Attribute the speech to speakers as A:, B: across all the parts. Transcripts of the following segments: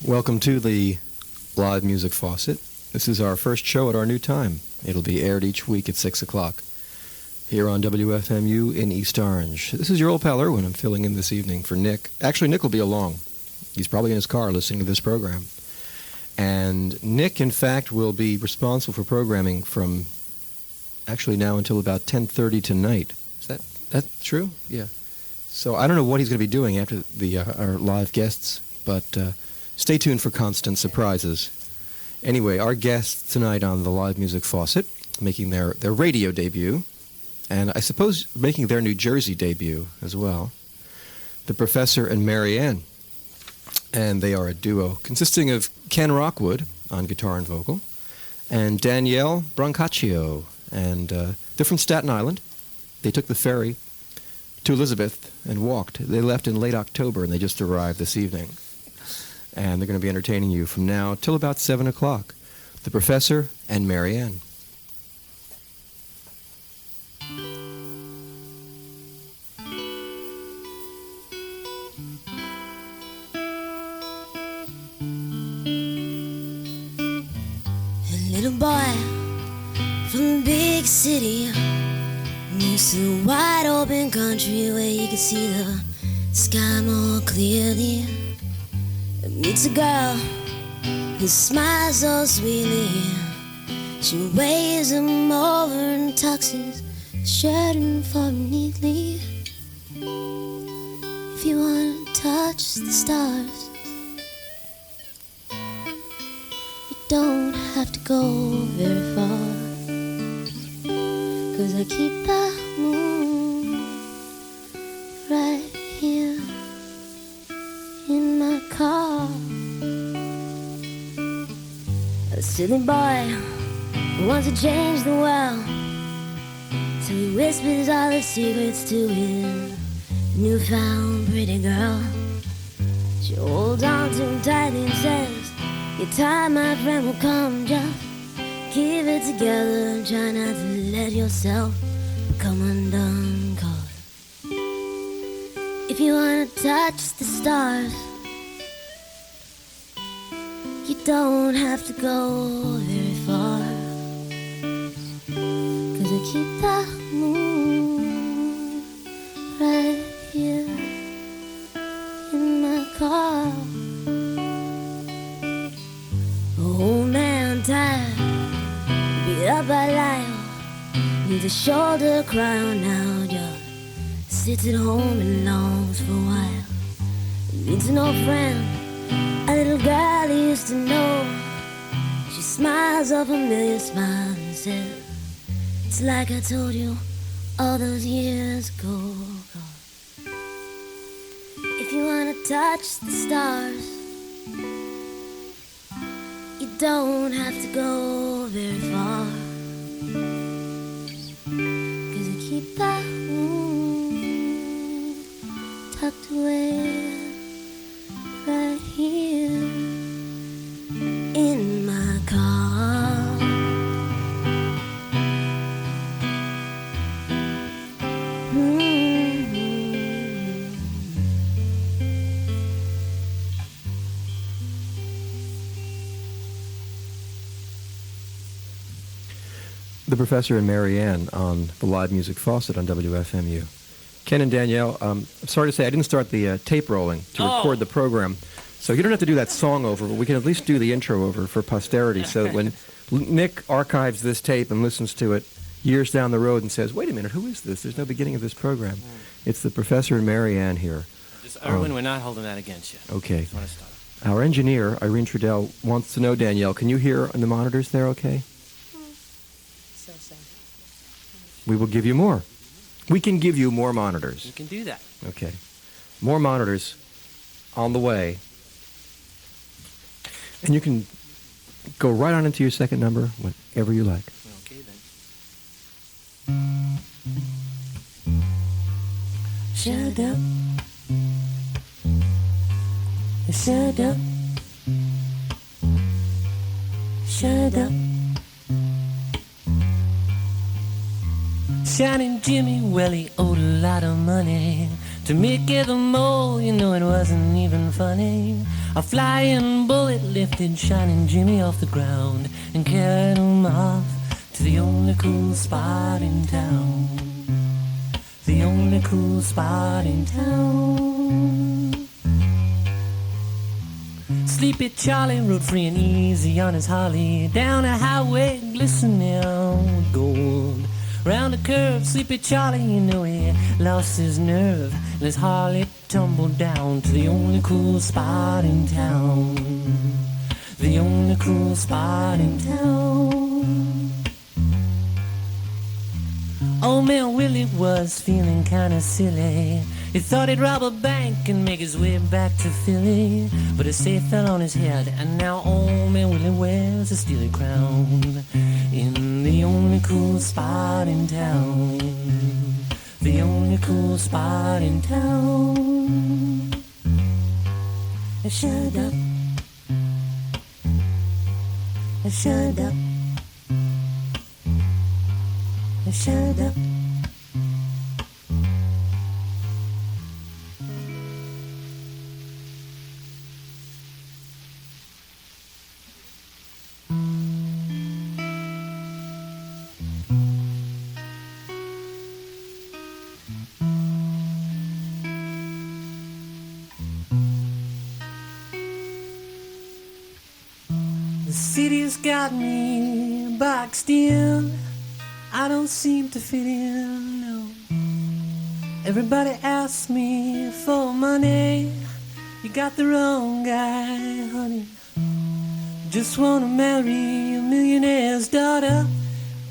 A: Welcome to the Live Music Faucet. This is our first show at our new time. It'll be aired each week at 6 o'clock here on WFMU in East Orange. This is your old pal Irwin. I'm filling in this evening for Nick. Actually, Nick will be along. He's probably in his car listening to this program. And Nick, in fact, will be responsible for programming from actually now until about 10:30 tonight. Is that true? Yeah. So I don't know what he's going to be doing after our live guests, but stay tuned for constant surprises. Anyway, our guests tonight on the Live Music Faucet, making their radio debut, and I suppose making their New Jersey debut as well, the Professor and Maryann. And they are a duo consisting of Ken Rockwood on guitar and vocal, and Danielle Brancaccio. And they're from Staten Island. They took the ferry to Elizabeth and walked. They left in late October, and they just arrived this evening. And they're going to be entertaining you from now till about 7 o'clock. The Professor and Maryann.
B: A little boy from the big city next to the wide open country where you can see the sky more clearly. Meets a girl who smiles so sweetly. She waves him over and tucks his shirt and form neatly. If you want to touch the stars, you don't have to go very far, 'cause I keep the moon right here in my car. A silly boy who wants to change the world, so he whispers all the secrets to his newfound pretty girl. She holds on to him tightly and says, your time, my friend, will come. Just keep it together and try not to let yourself become undone. 'Cause if you want to touch the stars, you don't have to go very far, 'cause I keep the moon right here in my car. Old man tired, beat up by life, needs a shoulder to cry on now. Just sits at home and longs for a while. Needs an old friend, a little girl he used to know. She smiles a familiar smile and says, it's like I told you all those years ago. If you want to touch the stars, you don't have to go very far, 'cause I keep the moon tucked away right here in my car.
A: The Professor and Maryann on the Live Music Faucet on WFMU. Ken and Danielle, I'm sorry to say I didn't start the tape rolling to record the program, so you don't have to do that song over, but we can at least do the intro over for posterity, so that when Nick archives this tape and listens to it years down the road and says, wait a minute, who is this? There's no beginning of this program. It's the Professor and Maryann here.
C: Just, Irwin, we're not holding that against you.
A: Okay.
C: Just want to start.
A: Our engineer, Irene Trudel, wants to know, Danielle, can you hear on the monitors there okay?
B: So.
A: We will give you more. We can give you more monitors.
C: You can do that.
A: Okay. More monitors on the way. And you can go right on into your second number whenever you like.
C: Okay, then.
B: Shut up. Shut up. Shut up.
C: Shining Jimmy, well, he owed a lot of money To Mickey the Mole, you know it wasn't even funny. A flying bullet lifted Shining Jimmy off the ground and carried him off to the only cool spot in town. The only cool spot in town. Sleepy Charlie rode free and easy on his Harley down a highway glistening with gold. Round a curve, Sleepy Charlie, you know he lost his nerve, and his Harley tumbled down to the only cool spot in town. The only cool spot in town. Old man Willie was feeling kinda silly. He thought he'd rob a bank and make his way back to Philly, but his safe fell on his head, and now old man Willie wears a steely crown in the only cool spot in town. The only cool spot in town. Shut up. Shut up. Shut up. The city's got me boxed in. I don't seem to fit in, no. Everybody asks me for money. You got the wrong guy, honey. Just wanna marry a millionaire's daughter,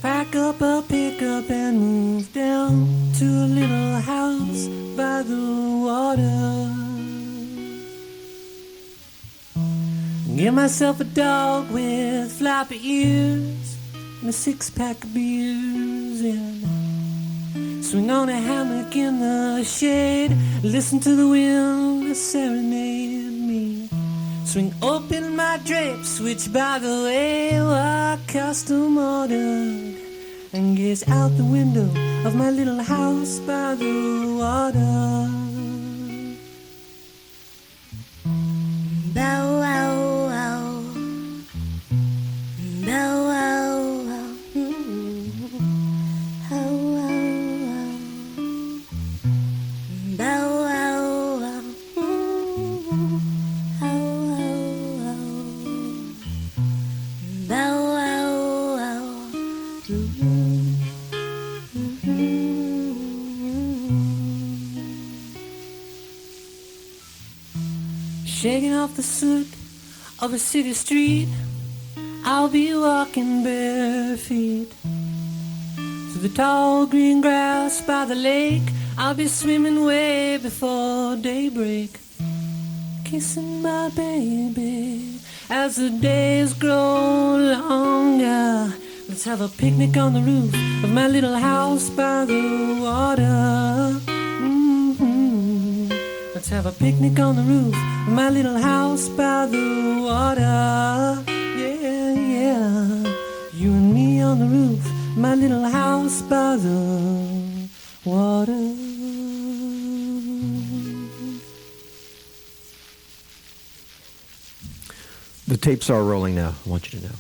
C: pack up a pickup and move down to a little house by the water. Get myself a dog with floppy ears and a six-pack of beers, and swing on a hammock in the shade, listen to the wind serenade me. Swing open my drapes, which by the way were custom ordered, and gaze out the window of my little house by the water.
B: Bow wow wow, bow wow wow, bow wow wow, bow wow wow, bow wow wow.
C: Shaking off the soot of a city street, I'll be walking bare feet. Through the tall green grass by the lake, I'll be swimming way before daybreak. Kissing my baby as the days grow longer. Let's have a picnic on the roof of my little house by the water. Let's have a picnic on the roof of my little house by the water. Yeah, yeah. You and me on the roof of my little house by the water.
A: The tapes are rolling now, I want you to know.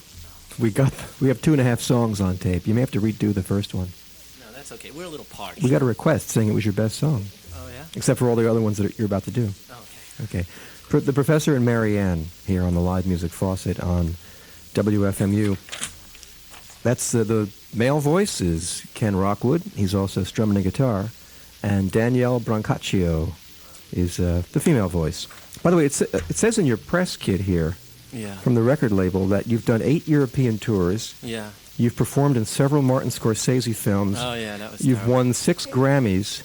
A: We have 2.5 songs on tape. You may have to redo the first one.
C: No, that's okay. We're a little parched.
A: We got a request saying it was your best song.
C: Oh, yeah?
A: Except for all the other ones that you're about to do.
C: Oh,
A: Okay. The Professor and Maryann here on the Live Music Faucet on WFMU. That's the male voice is Ken Rockwood. He's also strumming a guitar. And Danielle Brancaccio is the female voice. By the way, it says in your press kit here
C: yeah.
A: from the record label that you've done 8 European tours.
C: Yeah.
A: You've performed in several Martin Scorsese films.
C: Oh, yeah, that was
A: You've
C: terrible.
A: won 6 Grammys.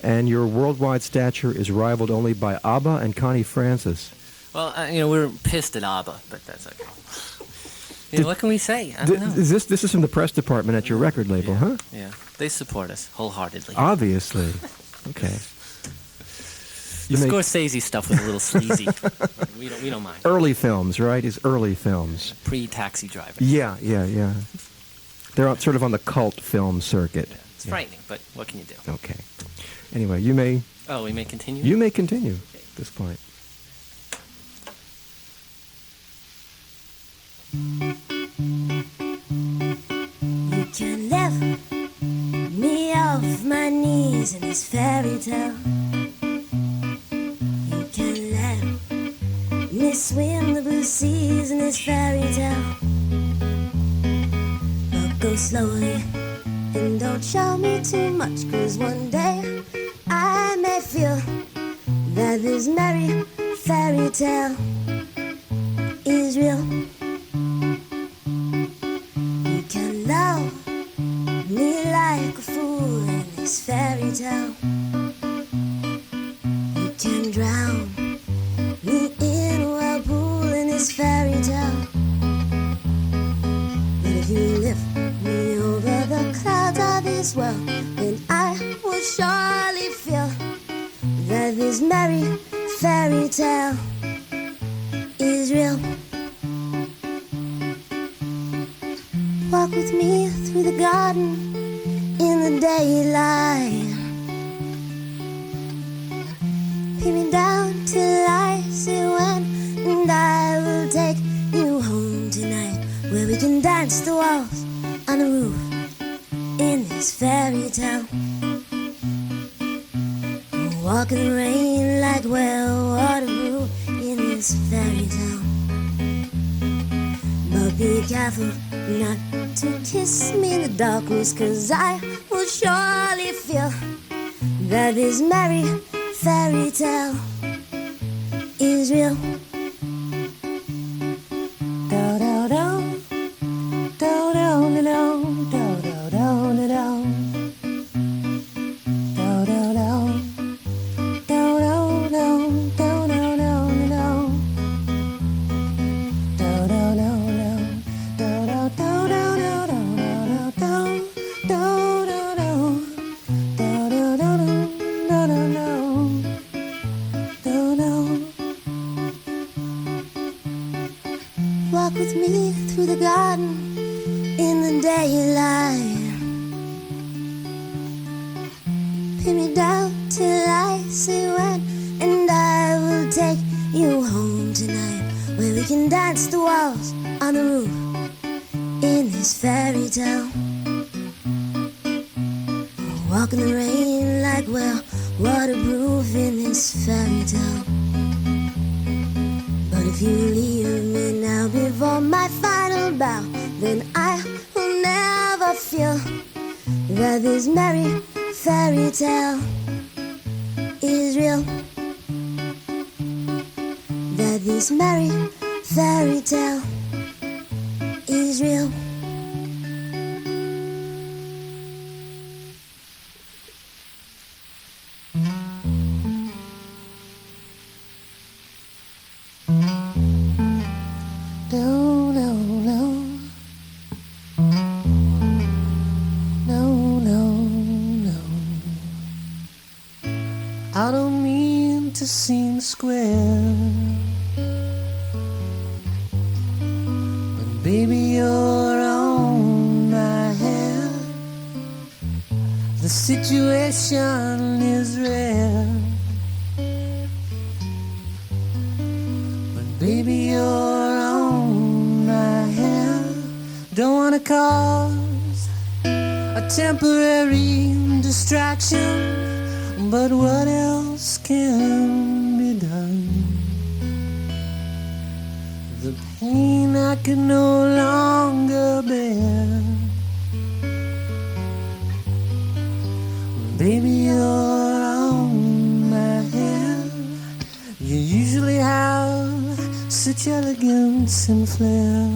A: And your worldwide stature is rivaled only by ABBA and Connie Francis.
C: Well, we're pissed at ABBA, but that's okay. What can we say? I don't know.
A: This is from the press department at your record label,
C: yeah,
A: huh?
C: Yeah, they support us wholeheartedly.
A: Obviously. Okay.
C: The Scorsese stuff was a little sleazy. we don't mind.
A: Early films, right? Is early films.
C: Pre-Taxi Driver.
A: Yeah. They're sort of on the cult film circuit.
C: Yeah. It's frightening, but what can you do?
A: Okay. Anyway, you may
C: Oh, we may continue?
A: You may continue at this point.
B: You can lift me off my knees in this fairy tale. You can let me swim the blue seas in this fairy tale. But go slowly and don't show me too much, 'cause one day I may feel that this merry fairy tale is real. You can love me like a fool in this fairy tale. You can drown me in a whirlpool in this fairy tale. But if you lift me over the clouds of this world, then I will surely feel that this merry fairy tale is real. Walk with me through the garden in the daylight. Pin me down till I say when, and I will take you home tonight, where we can dance the waltz on the roof in this fairy tale. Walk in the rain like well waterproof in this fairy tale. But be careful not to kiss me in the darkness, 'cause I will surely feel that this merry fairy tale is real. Do do do, do do do do, do do do do, do do do. Walk with me through the garden in the daylight. Pin me down till I say when, and I will take you home tonight, where we can dance the waltz on the roof in this fairy tale. Walk in the rain like well waterproof in this fairy tale. But if you leave me now before my final bow, then I will never feel that this merry fairy tale is real. That this merry fairy tale is real.
C: I don't mean to seem square, but baby, you're on my hair. The situation is rare, but baby, you're on my hair. Don't wanna cause a temporary distraction, but what else can be done? The pain I can no longer bear. Baby, you're on my hair. You usually have such elegance and flair,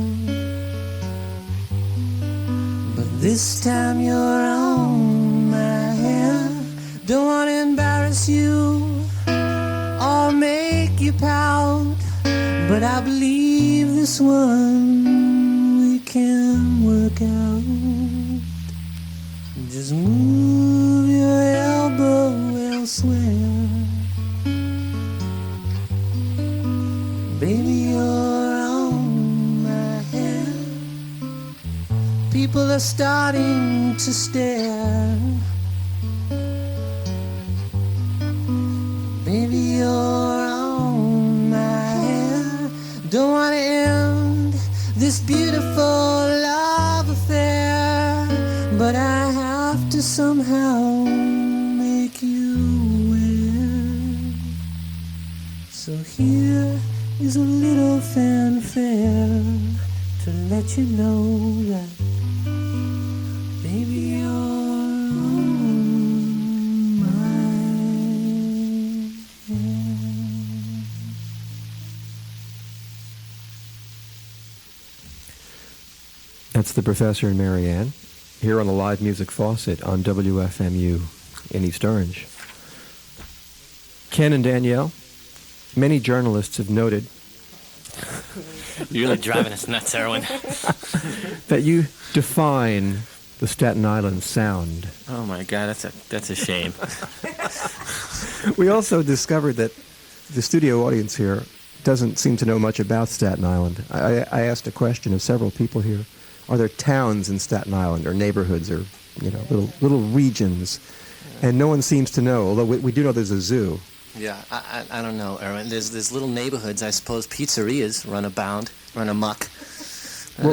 C: but this time you're on my hair. Don't want to embarrass you or make you pout, but I believe this one we can work out. Just move your elbow elsewhere. Baby, you're on my hair. People are starting to stare. use a little fanfare to let you know that, baby, you're on my hand.
A: That's the Professor and Maryann here on the live music Faucet on WFMU in East Orange. Ken and Danielle, many journalists have noted
D: You're really driving us nuts, Irwin.
A: that you define the Staten Island sound.
D: Oh my God, that's a shame.
A: We also discovered that the studio audience here doesn't seem to know much about Staten Island. I asked a question of several people here. Are there towns in Staten Island or neighborhoods or, little regions? And no one seems to know, although we do know there's a zoo.
D: Yeah, I don't know, Irwin. There's little neighborhoods, I suppose. Pizzerias run amok.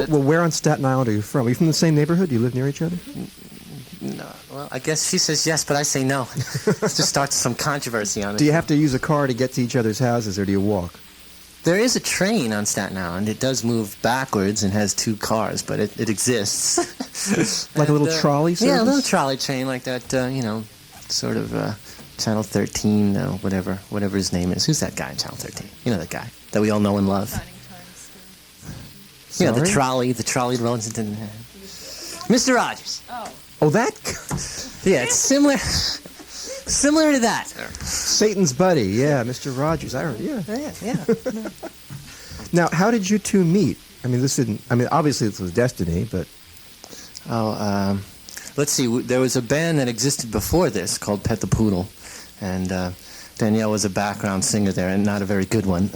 A: Well, where on Staten Island are you from? Are you from the same neighborhood? Do you live near each other?
D: No, well, I guess she says yes, but I say no. Let's just start some controversy on it.
A: Do you have to use a car to get to each other's houses, or do you walk?
D: There is a train on Staten Island. It does move backwards and has two cars, but it exists.
A: Like a little trolley service?
D: Yeah, a little trolley train like that, sort of Channel 13, whatever his name is. Who's that guy in Channel 13? You know that guy that we all know and love.
A: Sorry?
D: Yeah, the trolley runs into Mr. Rogers.
A: Oh, that?
D: Yeah, it's similar to that.
A: Satan's buddy, yeah, Mr. Rogers. Yeah.
D: Yeah.
A: Now, how did you two meet? Obviously this was destiny, but...
D: Let's see. There was a band that existed before this called Pet the Poodle, and Danielle was a background singer there, and not a very good one.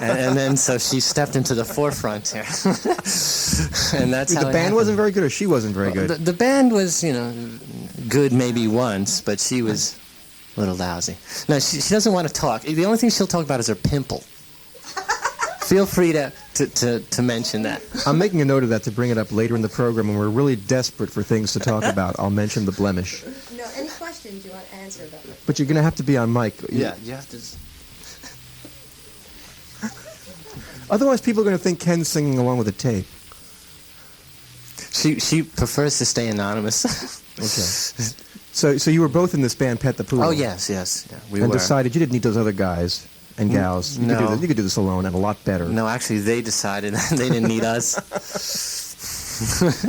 D: And then so she stepped into the forefront here, and that's how
A: the band wasn't very good, or she wasn't very good.
D: The band was, good maybe once, but she was a little lousy. No, she doesn't want to talk. The only thing she'll talk about is her pimple. Feel free to mention that.
A: I'm making a note of that to bring it up later in the program when we're really desperate for things to talk about. I'll mention the blemish.
E: No, any questions you want to answer about it?
A: But you're going to have to be on mic.
D: Yeah, you have to.
A: Otherwise, people are going to think Ken's singing along with the tape.
D: She prefers to stay anonymous.
A: Okay. So you were both in this band, Pet the Poodle.
D: Oh yes, yeah, we
A: and
D: were.
A: decided you didn't need those other guys and gals. You could do this alone and a lot better.
D: No, actually, they decided they didn't need us.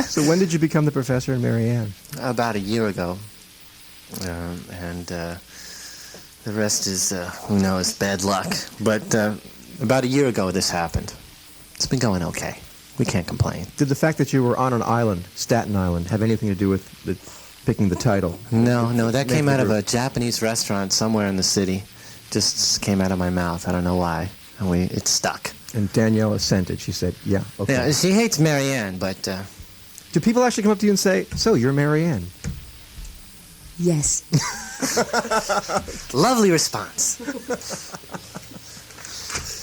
A: So when did you become the Professor and Maryann?
D: About a year ago, and the rest is who knows, bad luck. But about a year ago, this happened. It's been going okay. We can't complain.
A: Did the fact that you were on an island, Staten Island, have anything to do with picking the title?
D: No, that came out of a Japanese restaurant somewhere in the city. Just came out of my mouth. I don't know why. And it stuck.
A: And Danielle assented. She said, yeah, okay.
D: Yeah, she hates Maryann, but...
A: Do people actually come up to you and say, so you're Maryann?
E: Yes.
D: Lovely response.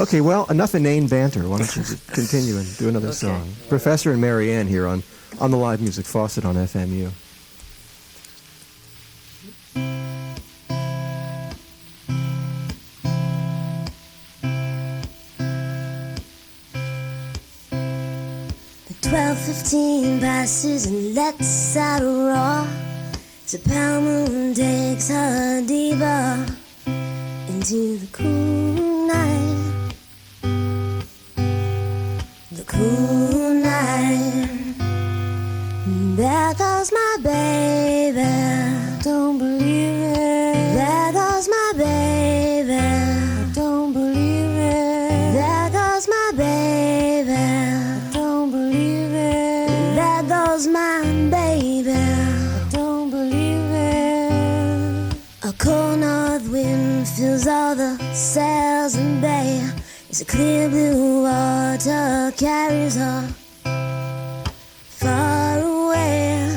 A: Okay, well, enough inane banter. Why don't you continue and do another song? Professor and Maryann here on the live music Faucet on FMU.
B: The 12:15 passes and lets out a roar. The pale moon takes her deeper into the cool night. The cool night. There goes my baby. Don't believe it. There goes my baby. Don't believe it. There goes my baby. Don't believe it. There goes my baby. Don't believe it. A cold north wind fills all the sails and bay. As the clear blue water carries her far away,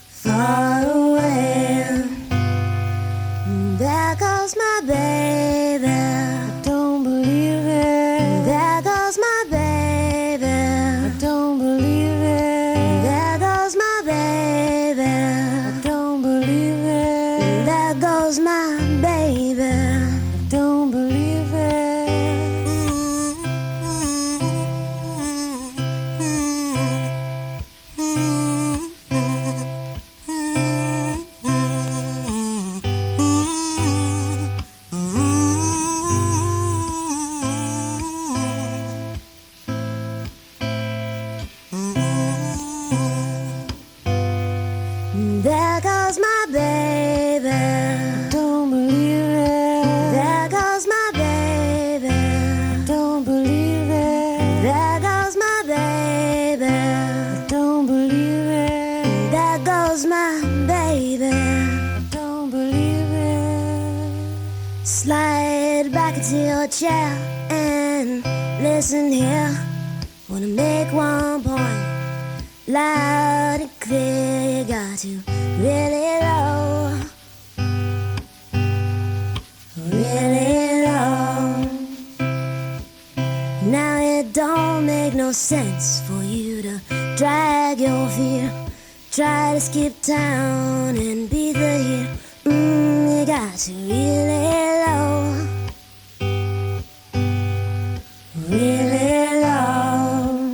B: far away. There goes my baby. Don't believe it. There goes my baby. Don't believe it. There goes my baby. Don't believe it. There goes my baby. Don't believe it. into your chair and listen here. Wanna make one point loud and clear. You got to really low, really low. Now it don't make no sense for you to drag your feet, try to skip town and beat the heat. You got to really low, really low,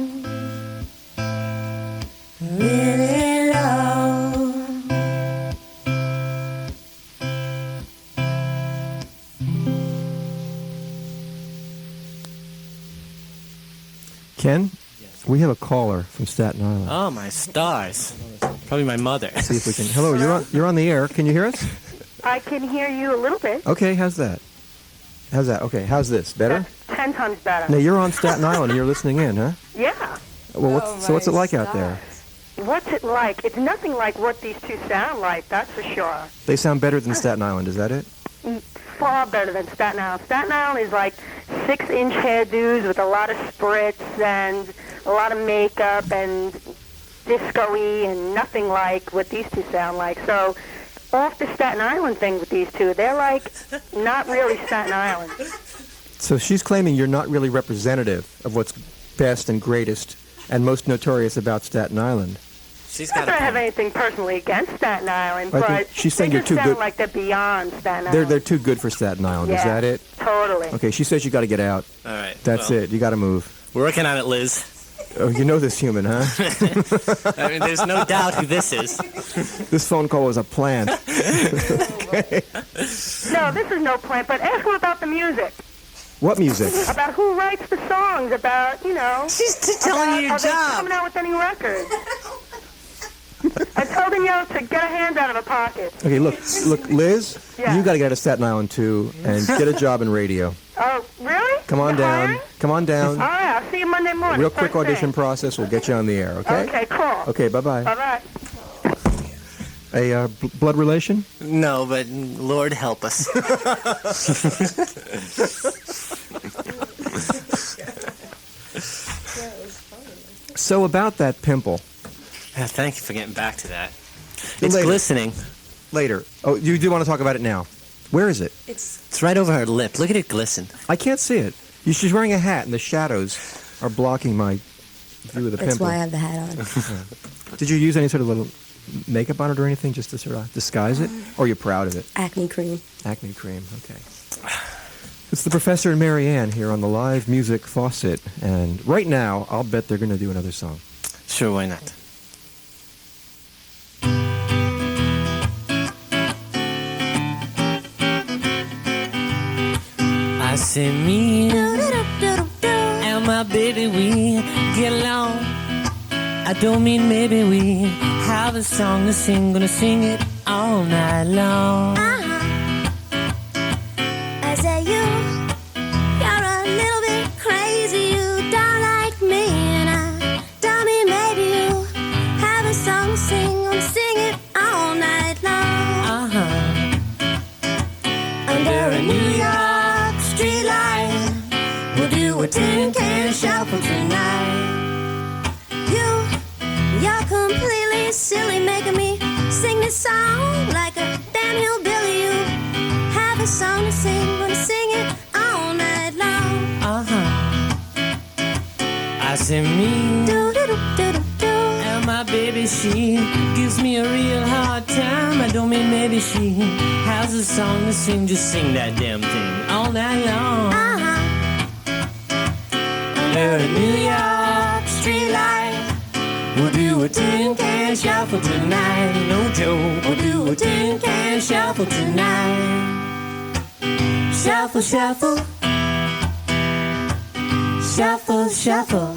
B: really low.
A: Ken, we have a caller from Staten Island.
D: Oh, my stars. Probably my mother.
A: See if we can. Hello, you're on the air. Can you hear us?
F: I can hear you a little bit.
A: Okay, how's that? How's that? Okay, how's this? Better?
F: That's 10 times better.
A: Now you're on Staten Island and you're listening in, huh?
F: Yeah.
A: Well, what's it like out there?
F: What's it like? It's nothing like what these two sound like, that's for sure.
A: They sound better than Staten Island, is that it?
F: Far better than Staten Island. Staten Island is like 6-inch hairdos with a lot of spritz and a lot of makeup and disco-y and nothing like what these two sound like. So off the Staten Island thing with these two, they're like not really Staten Island.
A: So she's claiming you're not really representative of what's best and greatest and most notorious about Staten Island.
D: She's
F: Not
D: got
F: that I have
D: a
F: anything personally against Staten Island,
A: I
F: but
A: think she's saying
F: they
A: you're
F: just
A: too
F: sound
A: good.
F: like they're beyond Staten
A: They're
F: Island.
A: too good for Staten Island, is
F: Yeah,
A: that it?
F: Totally.
A: Okay, she says you got to get out.
D: All right.
A: That's
D: well,
A: it. You got to move.
D: We're working on it, Liz.
A: Oh, you know this human, huh?
D: I mean, there's no doubt who this is.
A: This phone call was a plant.
F: No, this is no plan, but ask her about the music.
A: What music?
F: About who writes the songs, about, you know.
D: She's telling you your
F: are they
D: job.
F: coming out with any records? I told Danielle to get a hand out of her pocket.
A: Okay, look, Liz,
F: Yeah.
A: you got to get out of Staten Island too and get a job in radio.
F: Oh, really?
A: Come on
F: You're
A: down.
F: hiring?
A: Come on down.
F: All right, I'll see you Monday morning.
A: Real quick
F: first
A: audition
F: thing.
A: process. We'll get you on the air, okay?
F: Okay, cool.
A: Okay, bye-bye.
F: Bye-bye.
A: A blood relation?
D: No, but Lord help us.
A: So about that pimple.
D: Yeah, thank you for getting back to that. It's
A: Later.
D: glistening.
A: Later. Oh, you do want to talk about it now. Where is it?
D: It's right over her lip. Look at it glisten.
A: I can't see it. She's wearing a hat, and the shadows are blocking my view of the
E: That's
A: pimple.
E: why I have the hat on.
A: Did you use any sort of little makeup on it or anything just to sort of disguise it? Or you're proud of it?
E: Acne cream.
A: Acne cream, okay. It's the Professor and Maryann here on the live music Faucet. And right now, I'll bet they're going to do another song.
D: Sure, why not? I say me and my baby, we get along. I don't mean maybe we have a song to sing, gonna sing it all night long.
B: I say you're a little bit crazy. You don't like me, and I don't mean maybe you have a song to sing. Gonna sing it all night long. Under a New York streetlight, we'll do a tin can shuffle tonight. You're completely silly, making me sing this song like a damn hillbilly. You have a song to sing, gonna sing it all night long.
D: I say me
B: Do-do-do-do-do-do.
D: and my baby, she gives me a real hard time. I don't mean maybe she has a song to sing, just sing that damn thing all night long. Under a New York streetlight, we'll do a tin can shuffle tonight. No joke, we'll do a tin can shuffle tonight. Shuffle, shuffle. Shuffle, shuffle.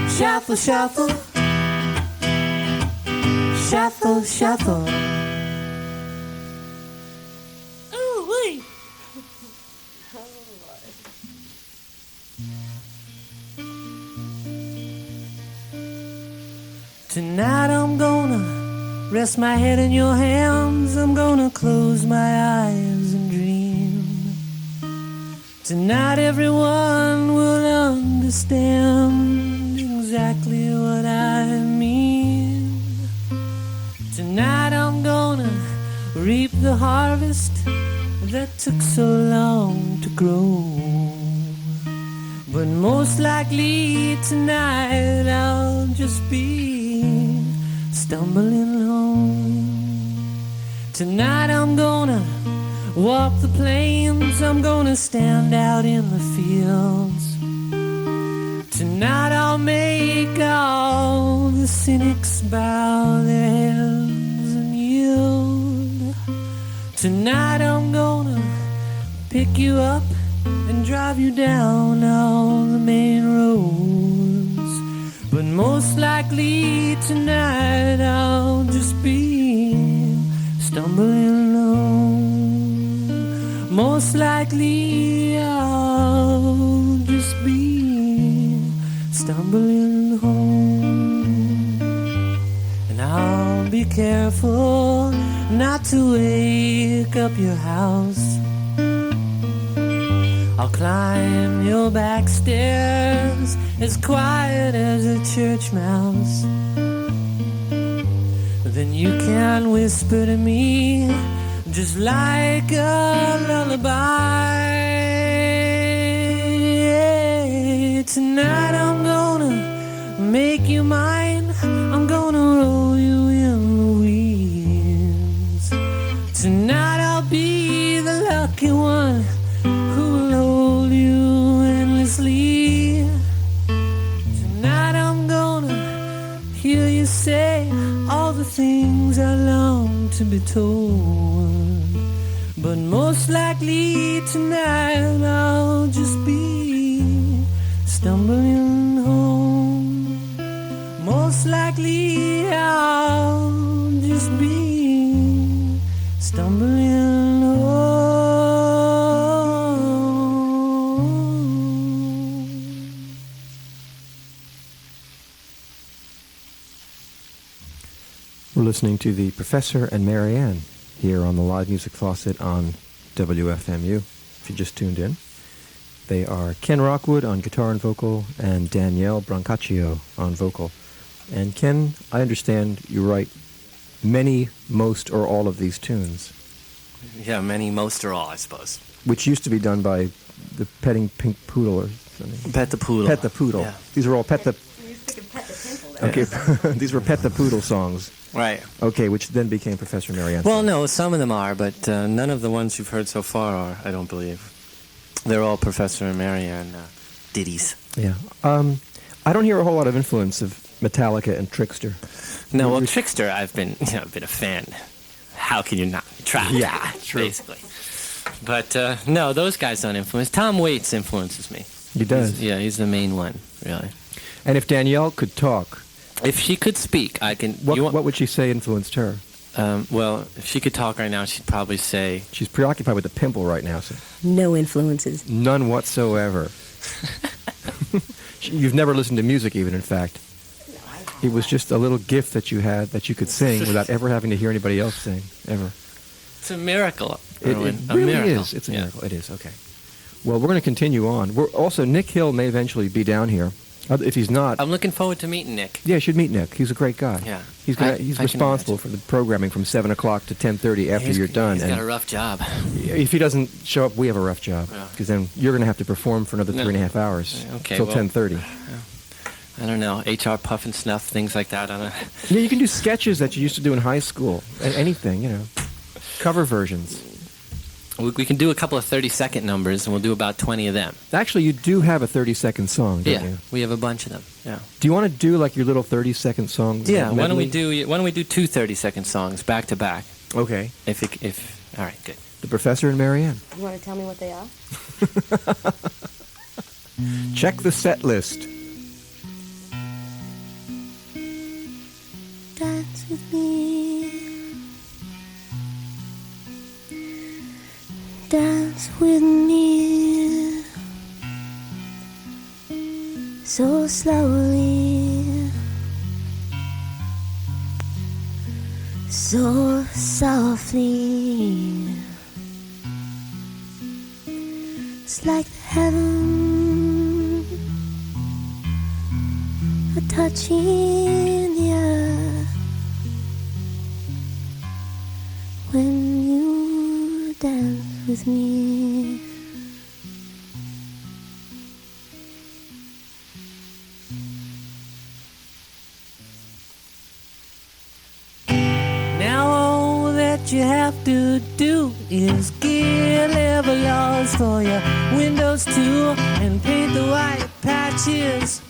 D: Shuffle, shuffle. Shuffle, shuffle. Ooh, wee. Tonight I'm gonna rest my head in your hands. I'm gonna close my eyes and dream
C: Tonight everyone will understand exactly what I mean. Tonight I'm gonna reap the harvest that took so long to grow. But most likely tonight I'll just be stumbling home. Tonight I'm gonna walk the plains, I'm gonna stand out in the fields. Tonight I'll make all the cynics bow their heads and yield. Tonight I'm gonna pick you up and drive you down all the main roads. But most likely tonight I'll just be stumbling home. Most likely I'll just be stumbling home. And I'll be careful not to wake up your house. I'll climb your back stairs as quiet as a church mouse. Then you can whisper to me just like a lullaby. Tonight I'm gonna make you mine. I'm gonna roll you in the weeds. Tonight I'll be the lucky one who will hold you endlessly. Tonight I'm gonna hear you say all the things I long to be told. But most likely tonight I'll just be stumbling home. Most likely I'll just be stumbling home.
A: We're listening to the Professor and Maryann here on the Live Music Faucet on WFMU, if you just tuned in. They are Ken Rockwood on guitar and vocal and Danielle Brancaccio on vocal. And Ken, I understand you write many, most, or all of these tunes.
D: Yeah, many, most, or all, I suppose.
A: Which used to be done by the Petting Pink Poodle or something.
D: Pet the Poodle.
A: Pet the Poodle.
D: Yeah.
A: These are all Pet the...
E: You could pet the pimple.
A: Okay, these were Pet the Poodle songs.
D: Right.
A: Okay, which then became Professor Maryann.
D: Well, no, some of them are, but none of the ones you've heard so far are, I don't believe. They're all Professor and Maryann ditties.
A: Yeah. I don't hear a whole lot of influence of Metallica and Trickster.
D: No, well, Trickster, I've been a fan. How can you not? Trapped.
A: Yeah, true.
D: Basically. But no, those guys don't influence. Tom Waits influences me.
A: He does.
D: He's the main one, really.
A: And if Danielle could talk,
D: If she could speak, I can.
A: what would she say influenced her?
D: Well, if she could talk right now, she'd probably say.
A: She's preoccupied with the pimple right now, so
E: No influences.
A: none whatsoever. You've never listened to music, even, in fact. It was just a little gift that you had that you could sing without ever having to hear anybody else sing, ever.
D: It's a miracle,
A: It
D: Irwin.
A: really
D: a miracle.
A: is. It's a
D: Yeah.
A: miracle. It is, okay. Well, we're going to continue on. Also, Nick Hill may eventually be down here. If he's not...
D: I'm looking forward to meeting Nick.
A: Yeah, you should meet Nick. He's a great guy.
D: Yeah.
A: He's
D: I can
A: responsible for the programming from 7 o'clock to 10:30 after you're done.
D: He's
A: And
D: got a rough job.
A: if he doesn't show up, we have a rough job.
D: Yeah.
A: Because then you're going to have to perform for another 3.5 hours.
D: Okay,
A: Till
D: well,
A: 10:30.
D: I don't know, HR puff and snuff, things like that. I don't know.
A: Yeah, you can do sketches that you used to do in high school. Anything, Cover versions.
D: We can do a couple of 30-second numbers, and we'll do about 20 of them.
A: Actually, you do have a 30-second song, don't you?
D: We have a bunch of them. Yeah.
A: Do you want to do like your little 30-second song?
D: Yeah. Why don't
A: medley?
D: we do two 30-second songs back to back?
A: Okay.
D: All right, good.
A: The Professor and Maryann.
E: You want to tell me what they are?
A: Check the set list.
B: Dance with me. Dance with me. So slowly. So softly. It's like heaven, a touch in the earth when you dance with me.
C: Now all that you have to do is get level yours for your windows too, and paint the white patches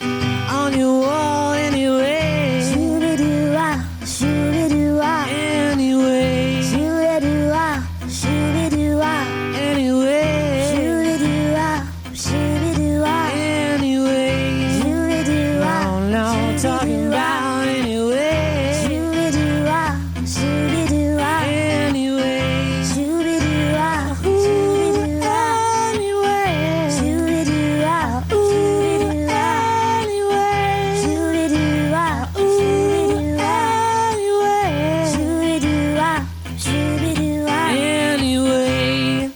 C: on your wall anyway.
B: Shoo-be-doo-ah, shoo-be-doo-ah,
C: Anyway,
B: shoo-be-doo-ah, shoo-be-doo-ah,
C: anyway,
B: shoo-be-doo-ah, shoo-be-doo-ah,
C: anyway.
B: shoo-be-doo-ah,
C: Oh, now I'm talking about anyway.
B: shoo-be-doo-ah, shoo-be-doo-ah,
C: Anyway,
B: shoo-be-doo-ah, shoo-be-doo-ah,
C: anyway,
B: shoo-be-doo-ah, shoo-be-doo-ah,
C: anyway,
B: shoo-be-doo-ah, shoo-be-doo-ah,
C: anyway,
B: shoo-be-doo-ah, shoo-be-doo-ah.
C: anyway.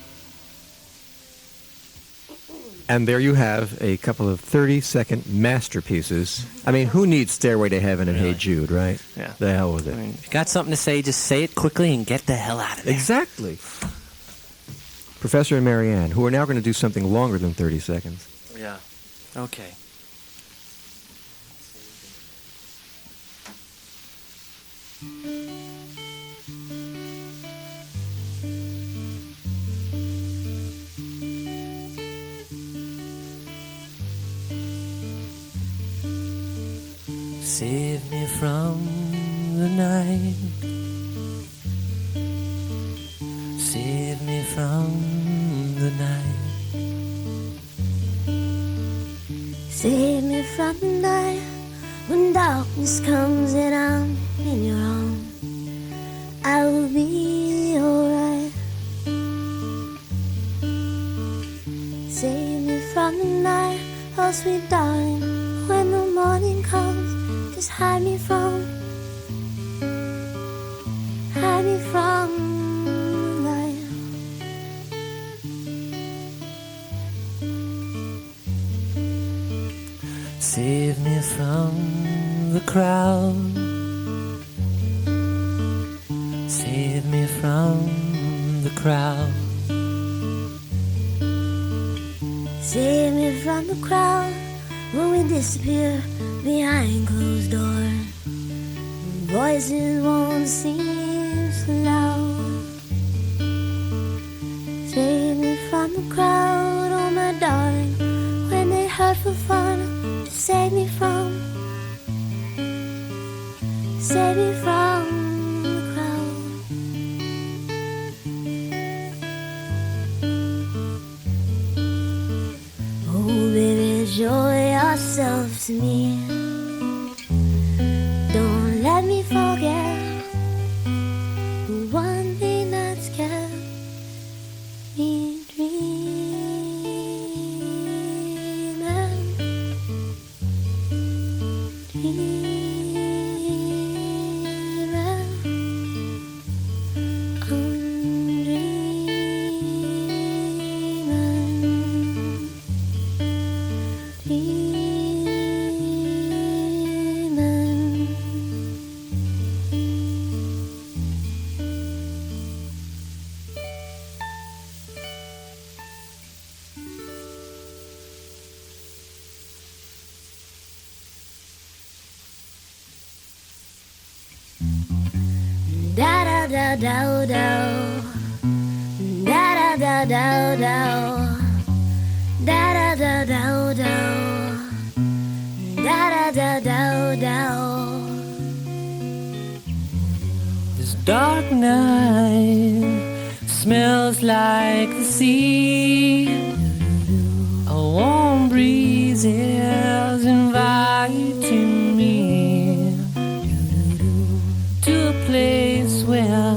A: And there you have a couple of 30-second masterpieces. I mean, who needs Stairway to Heaven and Hey Jude, right?
D: Yeah.
A: The hell with it.
D: I mean, if you got something to say, just say it quickly and get the hell out of there.
A: Exactly. Professor and Maryann, who are now going to do something longer than 30 seconds.
D: Yeah. Okay.
C: Save me from the night. Save me from the night.
B: Save me from the night when darkness comes and I'm in your arms. I will be alright. Save me from the night, oh sweet darling, when the morning comes. Just hide me from the light.
C: Save me from the crowd. Save me from the crowd.
B: Save me from the crowd when we disappear behind closed doors. Voices won't seem so loud. Save me from the crowd, oh my darling, when they hurt for fun. Just save me from the crowd. Oh baby, show yourself to me. Don't let me forget the one thing that's kept me dreaming, dreaming, I'm da da da da da da da da da da da da da da da da da.
C: This dark night smells like the sea. A warm breeze is inviting me to a place where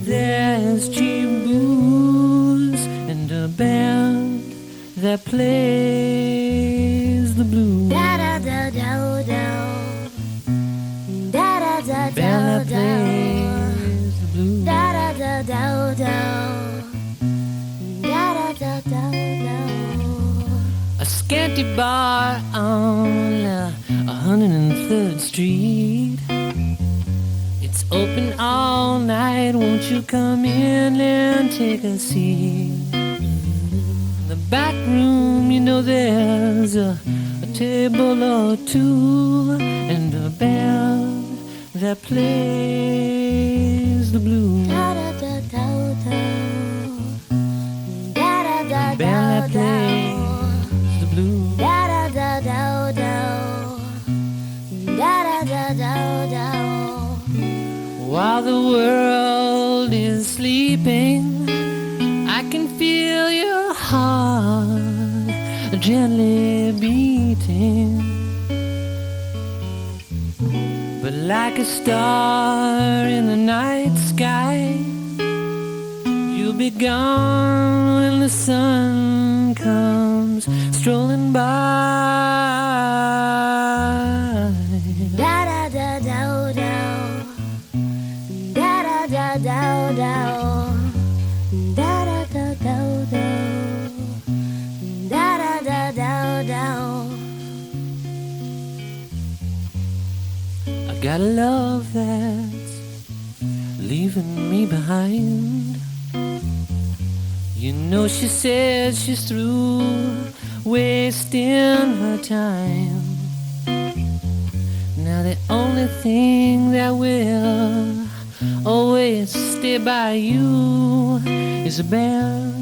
C: there's cheap booze and a band that plays the blues.
B: Da da da da da da da da
C: Band that
B: da
C: plays the blues.
B: da da da da da da da da da da.
C: empty bar on 103rd Street. It's open all night, won't you come in and take a seat? In the back room, you know there's a table or two and a band that plays the blues. Band that plays the blues. While the world is sleeping, I can feel your heart gently beating. But like a star in the night sky, you'll be gone when the sun comes strolling by.
B: Da da da da da. Da da da da da. Da da da da da. Da da da da da.
C: I got a love that's leaving me behind. You know she says she's through wasting her time. Now the only thing that will always stay by you is a band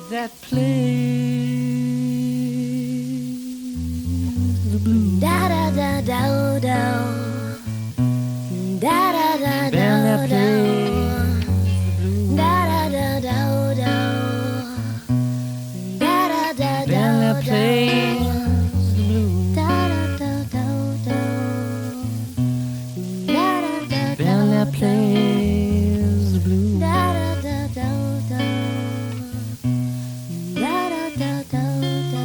C: that plays the blues.
B: Da da da da da. Da da da
C: Band that
B: da da.
C: plays
B: Da da da da da. Da da da da
C: band that
B: da.
C: plays the blues.
B: Da da da da da. Da da da
C: Band that
B: da
C: plays the blues.
B: da. Da da da da da. Da da da da da.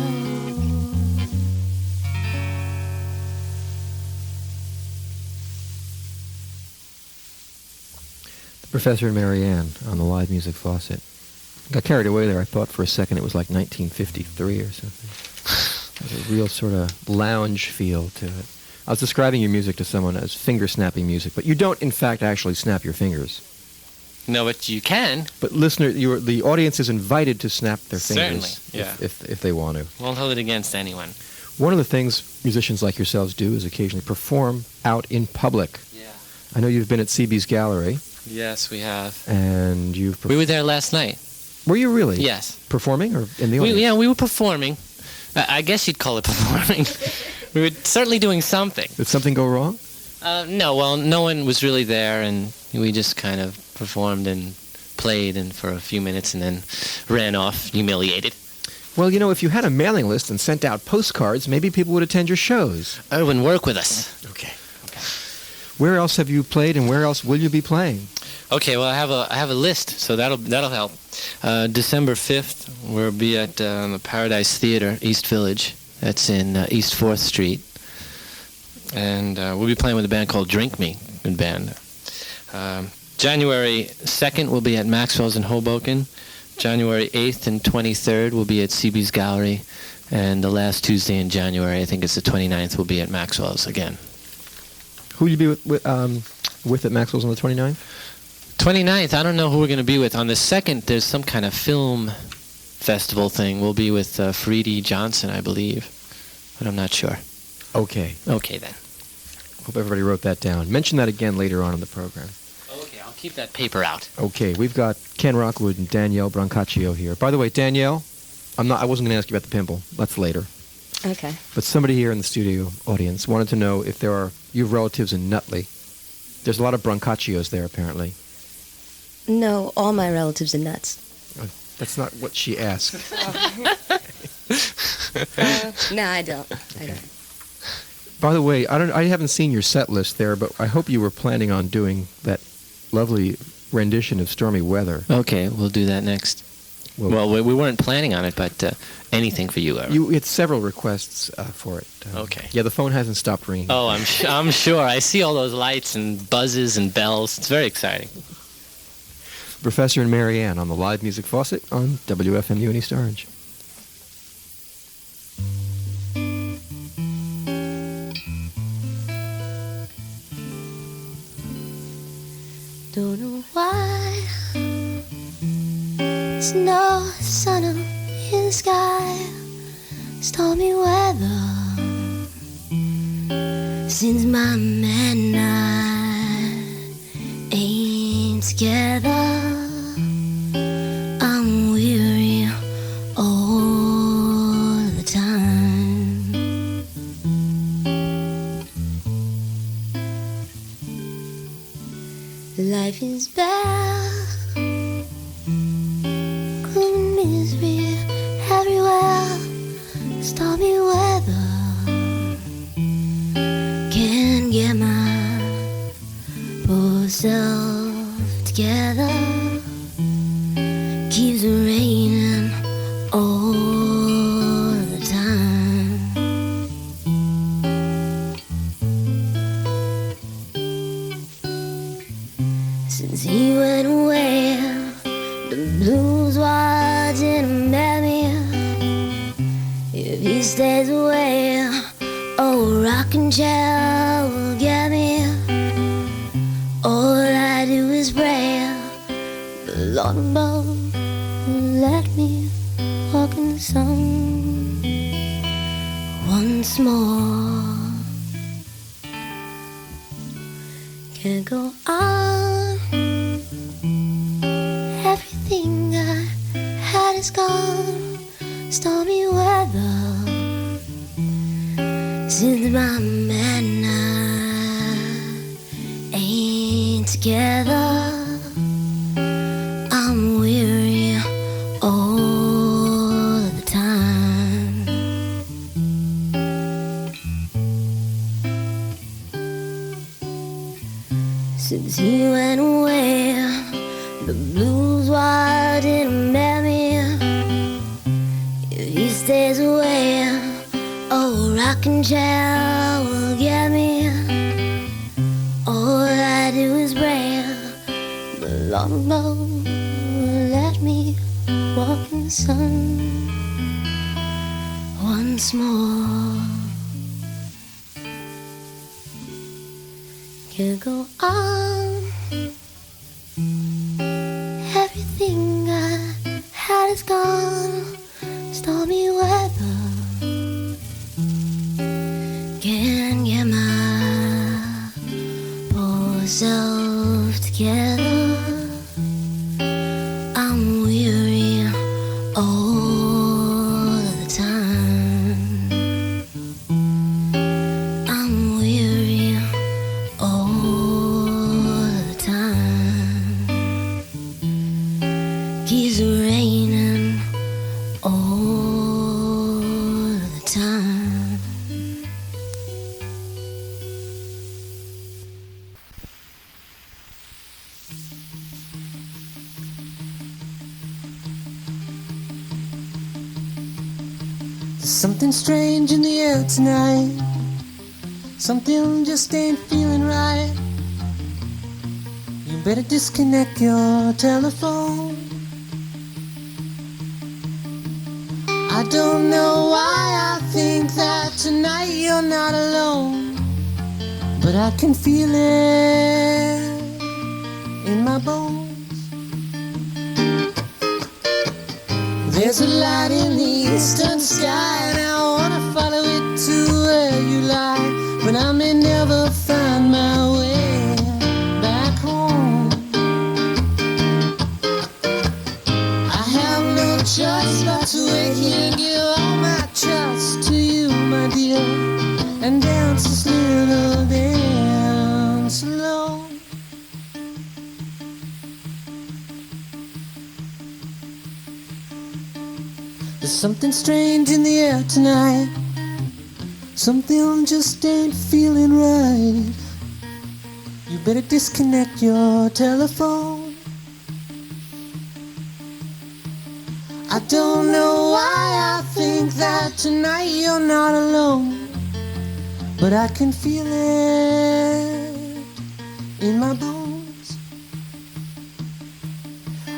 A: Professor and Maryann on the live music Faucet. Got carried away there. I thought for a second it was like 1953 or something. There's a real sort of lounge feel to it. I was describing your music to someone as finger-snapping music, but you don't, in fact, actually snap your fingers.
D: No, but you can.
A: But listener, the audience is invited to snap their fingers
D: Certainly, yeah.
A: if they want to.
D: Won't hold it against anyone.
A: One of the things musicians like yourselves do is occasionally perform out in public.
D: Yeah.
A: I know you've been at CB's Gallery,
D: Yes, we have.
A: and you've...
D: We were there last night.
A: Were you really?
D: Yes.
A: Performing or in the audience?
D: We were performing. I guess you'd call it performing. We were certainly doing something.
A: Did something go wrong?
D: No, well, no one was really there, and we just kind of performed and played and for a few minutes and then ran off humiliated.
A: Well, you know, if you had a mailing list and sent out postcards, maybe people would attend your shows.
D: Irwin, work with us.
A: Okay. Where else have you played, and where else will you be playing?
D: Okay, well, I have a list, so that'll help. December 5th, we'll be at the Paradise Theater, East Village. That's in East 4th Street. And we'll be playing with a band called Drink Me, good band. January 2nd, we'll be at Maxwell's in Hoboken. January 8th and 23rd, we'll be at CB's Gallery. And the last Tuesday in January, I think it's the 29th, we'll be at Maxwell's again.
A: Who will you be with at Maxwell's on the 29th?
D: 29th, I don't know who we're going to be with. On the 2nd, there's some kind of film festival thing. We'll be with Freedy Johnson, I believe. But I'm not sure.
A: Okay.
D: Okay, then.
A: Hope everybody wrote that down. Mention that again later on in the program.
D: Okay, I'll keep that paper out.
A: Okay, we've got Ken Rockwood and Danielle Brancaccio here. By the way, Danielle, I wasn't going to ask you about the pimple. That's later.
E: Okay.
A: But somebody here in the studio audience wanted to know if you have relatives in Nutley. There's a lot of Brancaccios there, apparently.
E: No, all my relatives are nuts.
A: That's not what she asked.
E: No, I don't.
A: Okay. By the way, I haven't seen your set list there, but I hope you were planning on doing that lovely rendition of Stormy Weather.
D: Okay, we'll do that next. Well, we weren't planning on it, but anything for you, Irwin.
A: You had several requests for it.
D: Okay.
A: Yeah, the phone hasn't stopped ringing.
D: Oh, I'm sure. I see all those lights and buzzes and bells. It's very exciting.
A: Professor and Maryann on the live music Faucet on WFMU in East Orange.
B: Don't know why there's no sun up in the sky. Stormy weather since my man and I ain't together. I'm weary all the time. Life is bad, gloom and misery everywhere. Stormy weather, can't get my poor self together. Keeps raining all the time. Since he went away, the blues watching at me. If he stays away, oh, rocking chair will get me. All I do is pray, the Lord above let me walk in the sun once more. Can't go on. Everything I had is gone. Stormy weather since my man and I ain't together. I'm weary all the time. Since he went away, the blues wild didn't met me. If he stays away, oh, rocking chair will get me. All I do is pray, the Lord above let me walk in the sun once more. Can't go on. Everything I had is gone. Stormy weather, can't get my poor self together. I'm weary all the time. I'm weary all the time. Keeps raining all the time.
C: There's something strange in the air tonight. Something just ain't feeling right. You better disconnect your telephone. I don't know why I think that tonight you're not alone, but I can feel it in my bones. There's a light in the eastern sky, and I wanna follow it to where you lie, but I may never find my way back home. I have no choice but to wait here and give all my trust to you, my dear, and dance this little dance alone. There's something strange in the air tonight. Something just ain't feeling right. You better disconnect your telephone. I don't know why I think that tonight you're not alone, but I can feel it in my bones.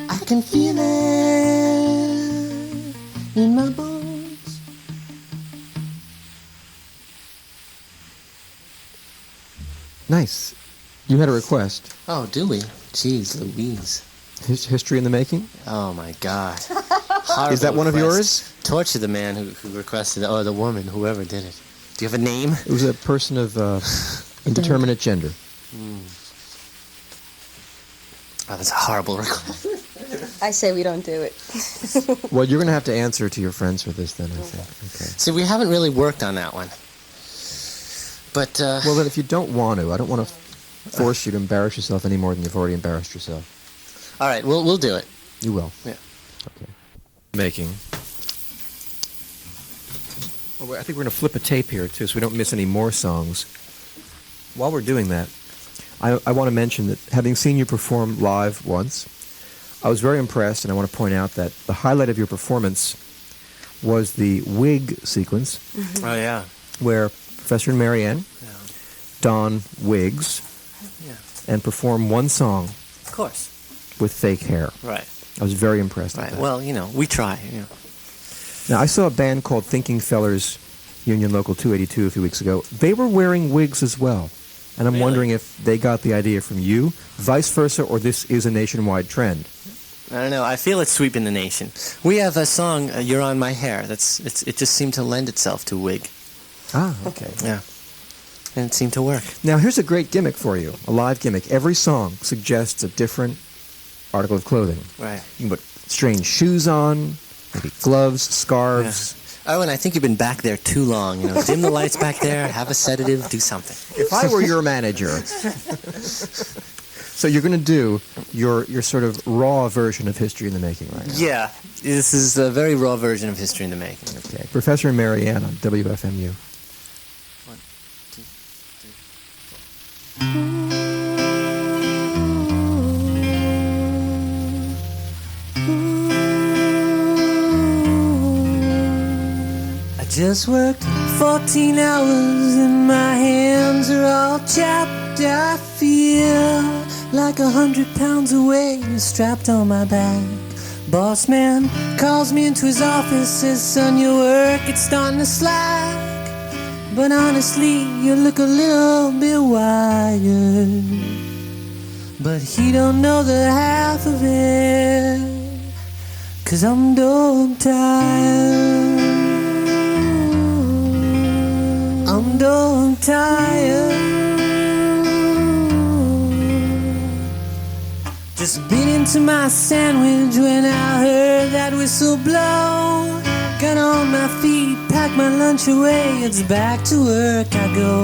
C: I can feel it in my bones.
A: Nice. You had a request.
D: Oh, do we? Jeez Louise.
A: History in the making?
D: Oh, my God. Horrible
A: Is that one of
D: request.
A: yours?
D: Torture the man who requested it, or the woman, whoever did it. Do you have a name?
A: It was a person of indeterminate gender.
D: Oh, that's a horrible request.
E: I say we don't do it.
A: Well, you're going to have to answer to your friends for this then, I think. Okay.
D: See, we haven't really worked on that one. But,
A: Well, then if you don't want to, I don't want to force you to embarrass yourself any more than you've already embarrassed yourself.
D: all right, we'll do it.
A: You will.
D: Yeah.
A: Okay. Making. Well, I think we're going to flip a tape here, too, so we don't miss any more songs. While we're doing that, I want to mention that having seen you perform live once, I was very impressed, and I want to point out that the highlight of your performance was the wig sequence,
D: Oh, yeah.
A: where Professor and Maryann
D: Yeah.
A: don wigs
D: Yeah.
A: and perform one song
D: Of course.
A: with fake hair.
D: Right.
A: I was very impressed with
D: Right.
A: that.
D: Well, we try.
A: Now, I saw a band called Thinking Fellers, Union Local 282 a few weeks ago. They were wearing wigs as well. And I'm
D: Really?
A: wondering if they got the idea from you, vice versa, or this is a nationwide trend.
D: I don't know. I feel it's sweeping the nation. We have a song, "You're on My Hair." It just seemed to lend itself to wig.
A: Ah, okay.
D: Yeah. And it seemed to work.
A: Now, here's a great gimmick for you, a live gimmick. Every song suggests a different article of clothing.
D: Right.
A: You can put strange shoes on, maybe gloves, scarves.
D: Owen, I think you've been back there too long. Dim the lights back there, have a sedative, do something.
A: If I were your manager... So you're going to do your sort of raw version of History in the Making right now.
D: Yeah. This is a very raw version of History in the Making.
A: Okay. Professor and Maryann on WFMU.
D: 1, 2, 3, 4. I just worked 14 hours and my hands are all chapped. I feel like 100 pounds of weight strapped on my back. Boss man calls me into his office, says, "Son, your work, it's starting to slack. But honestly, you look a little bit wired." But he don't know the half of it, 'cause I'm dog tired. I'm dog tired. Just bit into my sandwich when I heard that whistle blow. Got on my feet, packed my lunch away. It's back to work I go.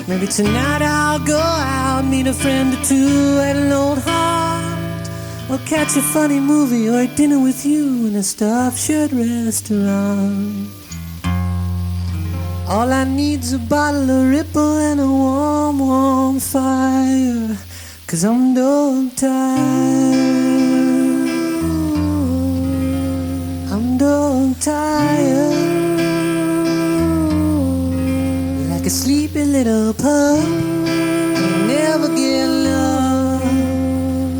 D: Maybe tonight I'll go out, meet a friend or two at an old haunt, or catch a funny movie or dinner with you in a stuffed shirt restaurant. All I need's a bottle of Ripple and a warm, warm fire, 'cause I'm dog tired. I'm dog tired. Like a sleepy little pup, never get love.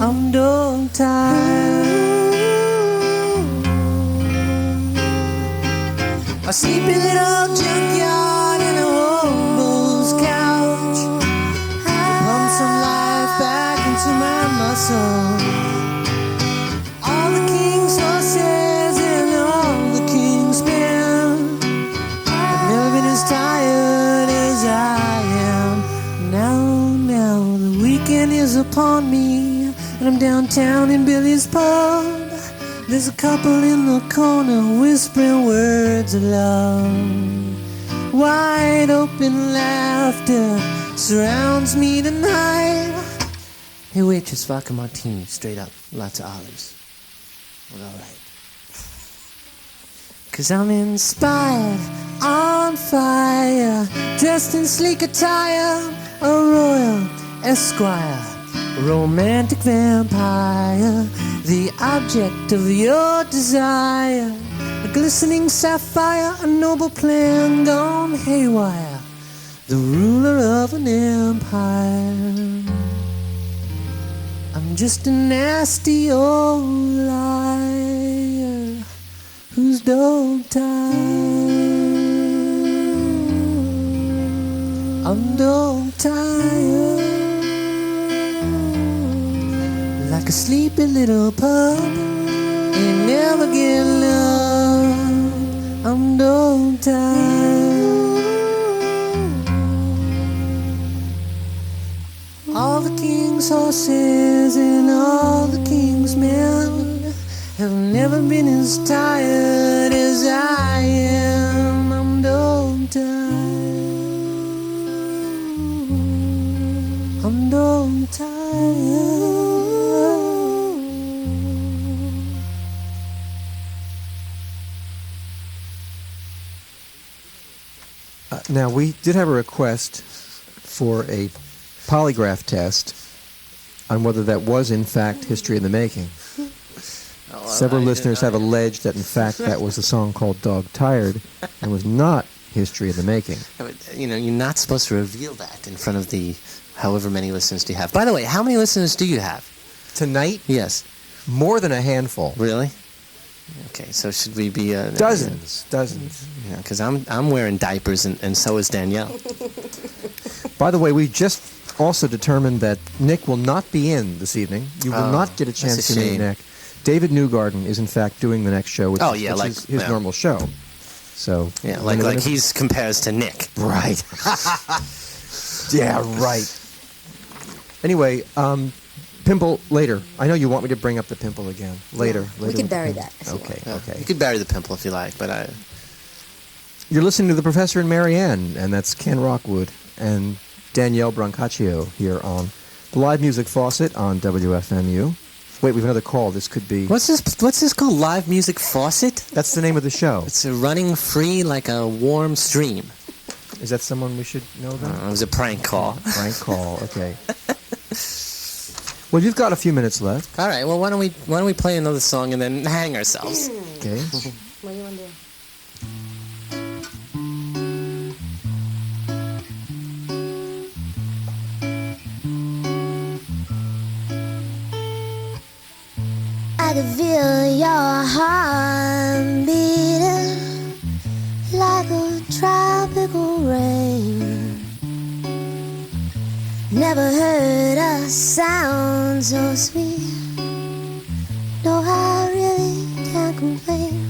D: I'm dog tired. A sleepy little junkyard and a hobo's couch. Pump some life back into my muscles. All the king's horses and all the king's men have never been as tired as I am. Now the weekend is upon me, and I'm downtown in Billy's pub. There's a couple in the corner whispering words of love. Wide open laughter surrounds me tonight. Hey waitress, vodka martini, straight up, lots of olives. Well, alright. 'Cause I'm inspired, on fire, dressed in sleek attire, a royal esquire, a romantic vampire, the object of your desire, a glistening sapphire, a noble plan gone haywire, the ruler of an empire. I'm just a nasty old liar who's dog tired. I'm dog tired.
C: like a sleepy little pup. Ain't never get love. I'm dog tired. All the king's horses and all the king's men have never been as tired as I am. I'm dog tired. I'm dog tired.
A: Now, we did have a request for a polygraph test on whether that was, in fact, history in the making. Several listeners have alleged that, in fact, that was a song called Dog Tired and was not history in the making.
D: You know, you're not supposed to reveal that in front of the however many listeners do you have. By the way, how many listeners do you have?
A: Tonight?
D: Yes.
A: More than a handful.
D: Really? Okay, so should we be...
A: Dozens.
D: Yeah, because I'm wearing diapers and so is Danielle.
A: By the way, we just also determined that Nick will not be in this evening. You will not get a chance to meet Nick. David Newgarden is, in fact, doing the next show, which is his normal show. So
D: yeah, like he's compares to Nick.
A: Right. Yeah, right. Anyway, Pimple later. I know you want me to bring up the pimple again. Later.
E: We can bury that.
A: Okay.
D: You could bury the pimple if you like, but
A: You're listening to The Professor and Maryann, and that's Ken Rockwood and Danielle Brancaccio here on the live music Faucet on WFMU. Wait, we have another call. This could be...
D: What's this called? Live Music Faucet?
A: That's the name of the show.
D: It's running free like a warm stream.
A: Is that someone we should know then?
D: It was a prank call.
A: Prank call, okay. Well, you've got a few minutes left.
D: All right, well, why don't we play another song and then hang ourselves?
A: Okay.
E: What do you want to do?
B: I can feel your heart beating like a tropical rain. Never heard a sound so sweet. No, I really can't complain.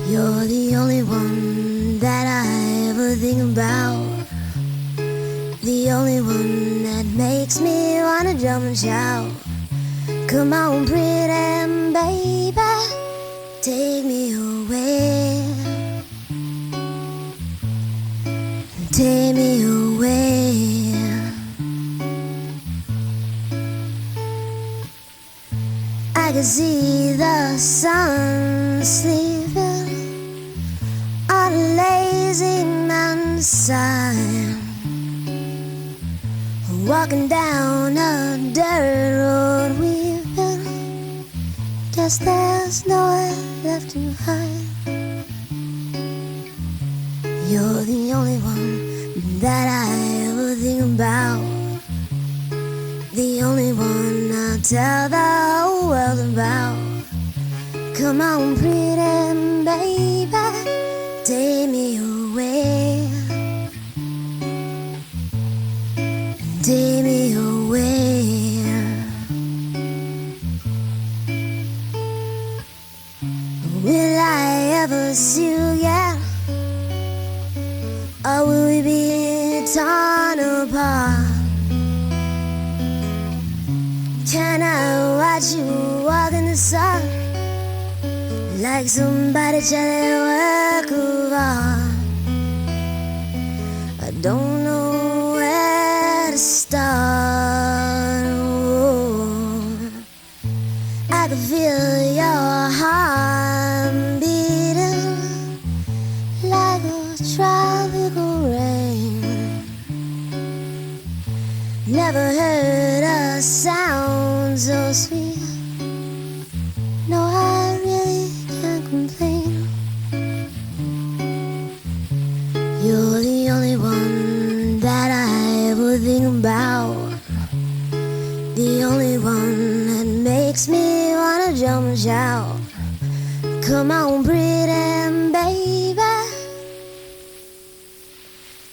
B: You're the only one that I ever think about. The only one that makes me wanna jump and shout. Come on, pretty baby, take me away. Take me away. I can see the sun sleeping on a lazy mountainside. Walking down a dirt road weeping. Guess there's nowhere left to hide. You're the only one that I ever think about. The only one I'll tell the whole world about. Come on, pretty baby, take me away. Take me away. Will I ever see you again? Or will we be torn apart? Can I watch you walk in the sun like somebody trying to work of art? I don't know where to start. Oh, I can feel your heart beating like a tropical rain. Never heard a sound so sweet. No, I really can't complain. You're the only one that I ever think about. The only one that makes me wanna jump and shout. Come on, pretty baby,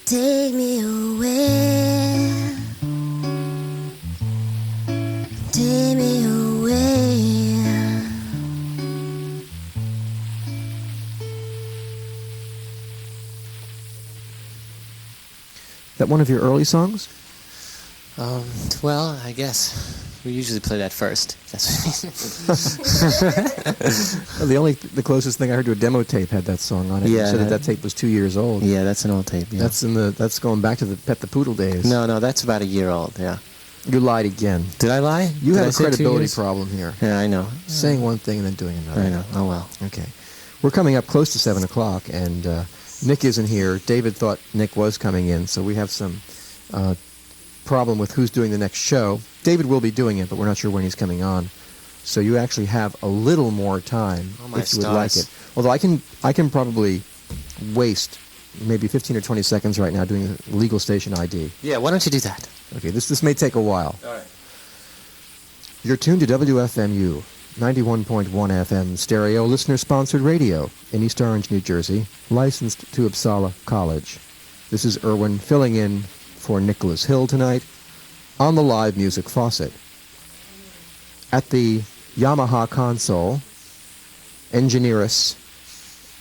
B: take me away.
A: that one of your early songs?
D: Well, I guess we usually play that first. That's
A: The closest thing I heard to a demo tape had that song on it.
D: Yeah,
A: You said that tape was 2 years old.
D: yeah, that's an old tape. Yeah.
A: That's going back to the Pet the Poodle days.
D: No, that's about a year old. Yeah.
A: You lied again.
D: Did I lie?
A: You
D: Did
A: had
D: I
A: a
D: say 2
A: credibility
D: years?
A: problem here.
D: Yeah, I know.
A: Saying one thing and then doing another.
D: I know. Oh well.
A: Okay. We're coming up close to 7 o'clock, and Nick isn't here. David thought Nick was coming in, so we have some problem with who's doing the next show. David will be doing it, but we're not sure when he's coming on. So you actually have a little more time if you would like it. Although I can probably waste maybe 15 or 20 seconds right now doing the legal station ID.
D: Yeah. Why don't you do that?
A: Okay, this may take a while.
D: All right.
A: You're tuned to WFMU, 91.1 FM stereo, listener-sponsored radio in East Orange, New Jersey, licensed to Uppsala College. This is Irwin filling in for Nicholas Hill tonight on the live music Faucet. At the Yamaha console, engineeress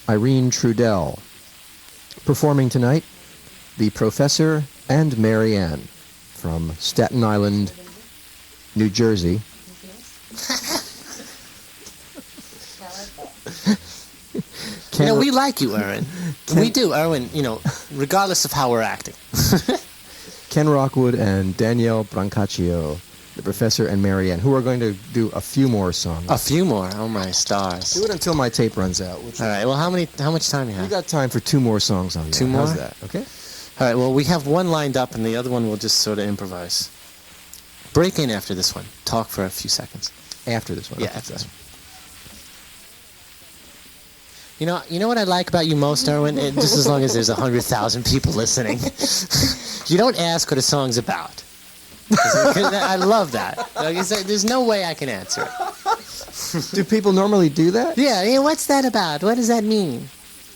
A: Irene Trudel. Performing tonight, the Professor and Maryann from Staten Island, New Jersey.
D: We like you, Irwin. We do, Irwin, regardless of how we're acting.
A: Ken Rockwood and Danielle Brancaccio, the Professor and Maryann, who are going to do a few more songs.
D: A few more? Oh, my stars.
A: Do it until my tape runs out.
D: All right, well, how much time you have?
A: You got time for 2 more songs on the
D: 2 more?
A: How's that, okay?
D: All right, well, we have one lined up, and the other one we'll just sort of improvise. Break in after this one. Talk for a few seconds.
A: After this one.
D: Yeah,
A: okay.
D: after this one. You know what I like about you most, Irwin? Just as long as there's 100,000 people listening. You don't ask what a song's about. 'Cause I love that. There's no way I can answer it.
A: Do people normally do that?
D: Yeah, what's that about? What does that mean?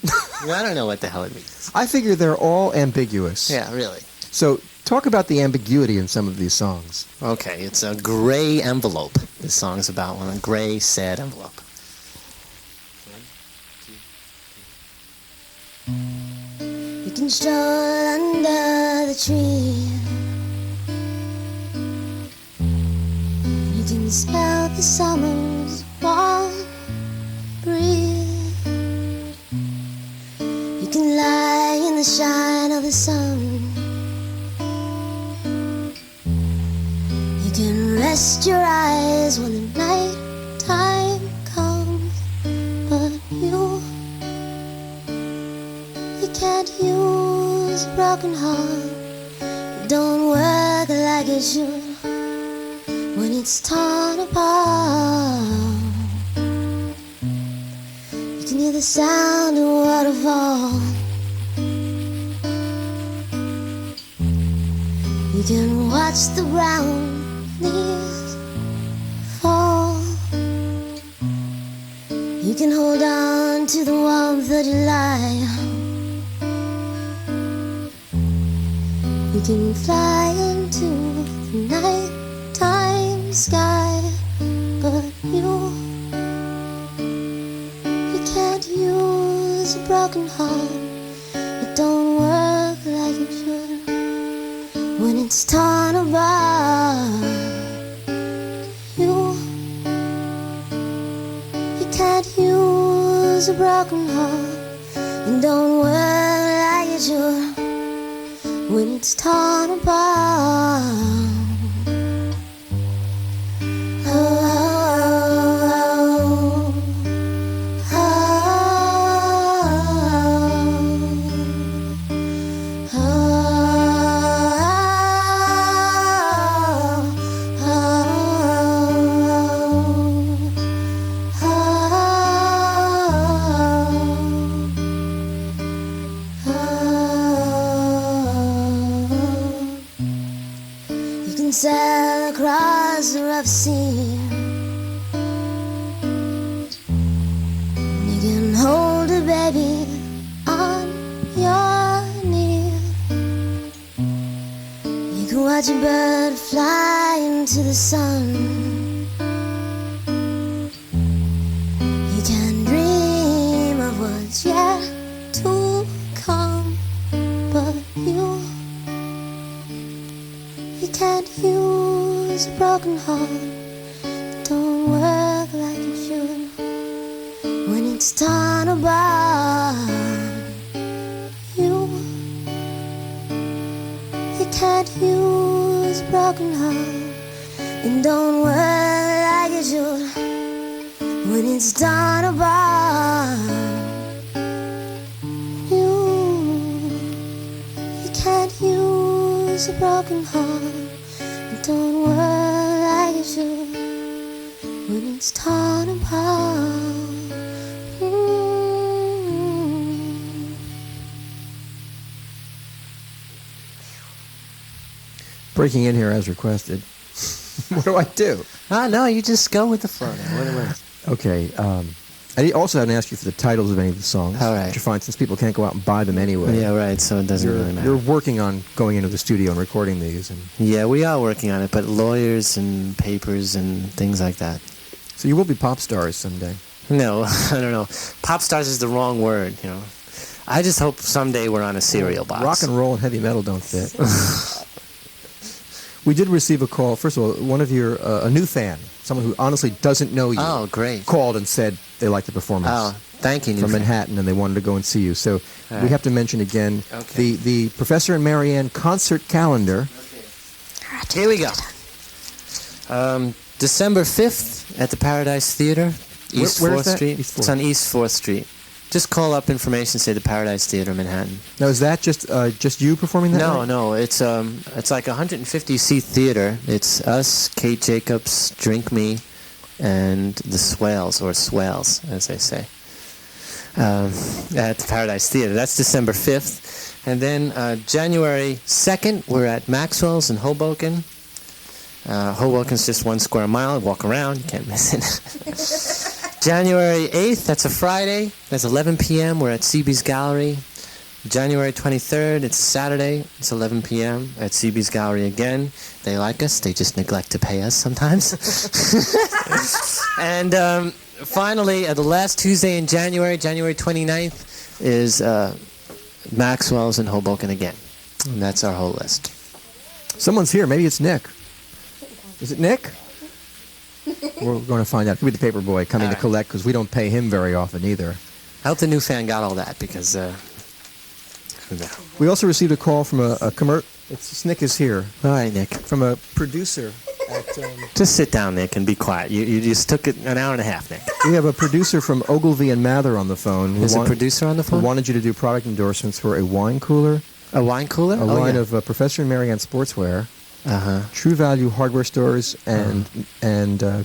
D: I don't know what the hell it means.
A: I figure they're all ambiguous.
D: Yeah, really.
A: So talk about the ambiguity in some of these songs.
D: Okay, it's a gray envelope. This song's about a gray, sad envelope.
B: You can stroll under the tree. You can smell the summer's warm breeze. You can lie in the shine of the sun. You can rest your eyes when the night time comes, but you can't use a broken heart. It don't work like it should when it's torn apart. You can hear the sound of waterfall. You can watch the brown leaves fall. You can hold on to the warmth of July. You can fly into the nighttime sky, but you can't use a broken heart. It don't work like it should when it's torn apart. You can't use a broken heart. It don't work like it should when it's torn apart. Oh, oh, oh, oh, oh, You can sail across the rough sea. You can hold a baby on your knee. You can watch a bird fly into the sun. You can dream of what's yet to come, but you You can't use a broken heart. Don't work like it should. When it's torn apart, you can't use a broken heart. And don't work like it should. When it's torn apart, you can't use a broken heart. And don't work like it should. When it's torn apart.
A: Breaking in here as requested. What do I do?
D: No, you just go with the flow now.
A: Okay. I also haven't asked you for the titles of any of the songs.
D: All right.
A: Which you find since people can't go out and buy them anyway.
D: Yeah, right, so it doesn't really matter.
A: You're working on going into the studio and recording these.
D: Yeah, we are working on it, but lawyers and papers and things like that.
A: So you will be pop stars someday.
D: No, I don't know. Pop stars is the wrong word, you know. I just hope someday we're on a cereal box.
A: Rock and roll and heavy metal don't fit. We did receive a call. First of all, one of your, a new fan, someone who honestly doesn't know you.
D: Oh, great.
A: Called and said they liked the performance.
D: Oh, thank you, new
A: From
D: fan.
A: Manhattan, and they wanted to go and see you. So
D: right.
A: we have to mention again the Professor and Maryann concert calendar.
D: Here we go. December 5th at the Paradise Theater, East
A: Where
D: 4th
A: is that?
D: Street.
A: East 4th.
D: It's on East 4th Street. Just call up information, say the Paradise Theater, Manhattan.
A: Now, is that just you performing that night?
D: No, it's like a 150-seat theater. It's us, Kate Jacobs, Drink Me, and the Swales, or Swales, as they say, at the Paradise Theater. That's December 5th. And then January 2nd, we're at Maxwell's in Hoboken. Hoboken's just 1 square mile. Walk around, you can't miss it. January 8th, that's a Friday. That's 11 p.m. We're at CB's Gallery. January 23rd, it's Saturday. It's 11 p.m. at CB's Gallery again. They like us. They just neglect to pay us sometimes. And finally, the last Tuesday in January, January 29th, is Maxwell's in Hoboken again. And that's our whole list.
A: Someone's here. Maybe it's Nick. Is it Nick? We're going to find out. It could be the paper boy coming to collect, because we don't pay him very often either.
D: I hope the new fan got all that, because
A: we also received a call from a Nick is here.
D: All right, Nick.
A: From a producer at...
D: Just sit down, Nick, and be quiet. You just took it an hour and a half, Nick.
A: We have a producer from Ogilvy and Mather on the phone.
D: There's a producer on the phone?
A: Who wanted you to do product endorsements for a wine cooler.
D: A wine cooler?
A: A line of Professor and Maryann sportswear. True Value hardware stores, and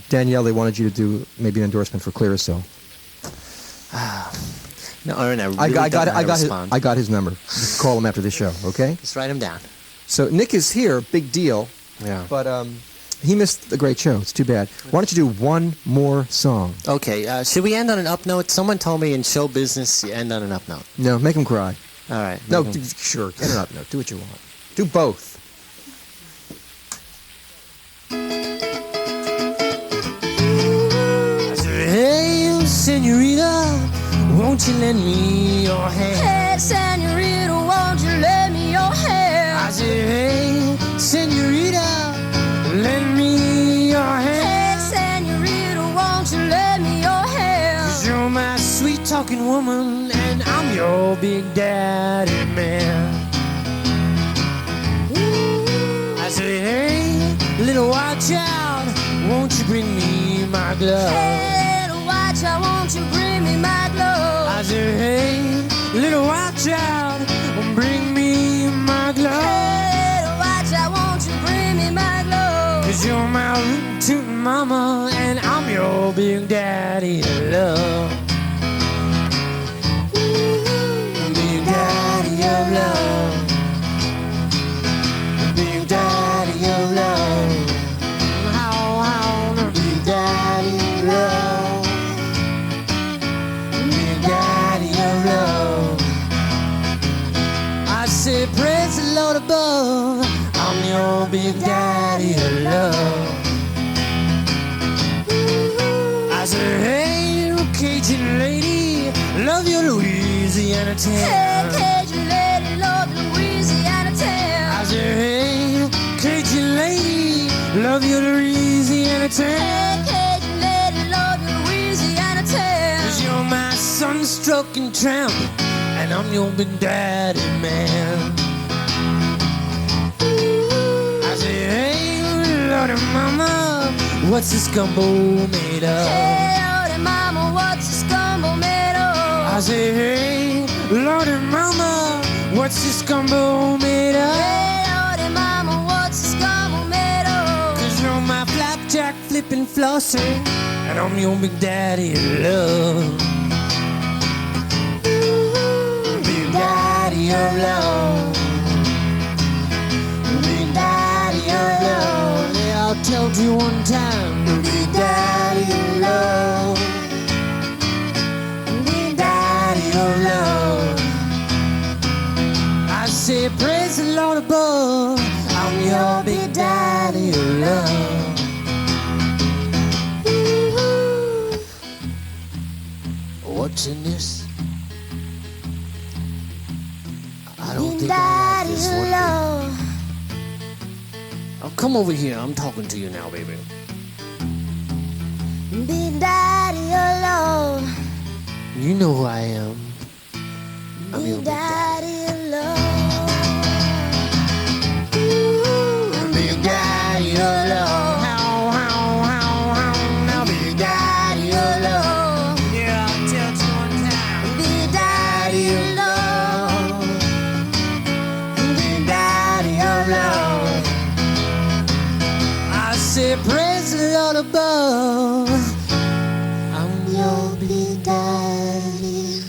A: Danielle, they wanted you to do maybe an endorsement for Clearasil.
D: No, Irene, I
A: got his number. Just call him after the show, okay?
D: Just write him down.
A: So Nick is here, big deal.
D: Yeah.
A: But he missed the great show. It's too bad. Why don't you do one more song?
D: Okay. Should we end on an up note? Someone told me in show business you end on an up note.
A: No, make him cry.
D: All right.
A: No, sure, get an up note. Do what you want. Do both.
C: Hey, senorita, won't you lend me your hand?
B: Hey, senorita, won't you lend me your hand?
C: I said, hey, senorita, lend me your hand.
B: Hey, senorita, won't you lend me your hand?
C: 'Cause you're my sweet-talking woman, and I'm your big daddy man. I said, hey, little white child, won't you bring me my glove?
B: Hey, little white child, won't you bring me my glove?
C: I said, hey, little white child, bring me my glove.
B: Hey, little white child, won't you bring me my glove?
C: 'Cause you're my rootin' mama, and I'm your big daddy love. Big daddy of love. Big daddy of love. How, big daddy of love. Big daddy of love. I said, praise the Lord above, I'm your big daddy of love. I said, hey, Cajun lady, love your Louisiana
B: Hey,
C: town.
B: Cajun lady, love Louisiana town.
C: I said, hey, Cajun love your Louisiana tan.
B: Hey, lady, love your Louisiana tan.
C: 'Cause you're my sun-stroking tramp, and I'm your big daddy man. I say, hey, Lordy mama, what's this gumbo made of?
B: Hey, Lordy mama, what's this gumbo made of?
C: I say, hey, Lordy mama, what's this gumbo made of?
B: Hey, Lordy mama, what's this gumbo made of?
C: 'Cause you're my flapjack flipping flossie, and I'm your big daddy love. Big daddy of love. Big daddy of love. Yeah, I'll tell you one time. Big daddy of love. Big daddy of love. I say, praise the Lord above. I'm your big daddy of love. What's in this? I don't
B: Big
C: think I like
B: daddy
C: this
B: of
C: one.
B: love.
C: Oh, come over here. I'm talking to you now, baby.
B: Big daddy of love.
C: You know who I am. I'm your
B: Big
C: big daddy.
B: daddy of love. Ooh,
C: Big daddy of love. How, now big daddy of love. Yeah, I'll tell you one time.
B: Big daddy of love.
C: Big daddy of love. I say, praise the Lord above. I'm your big daddy.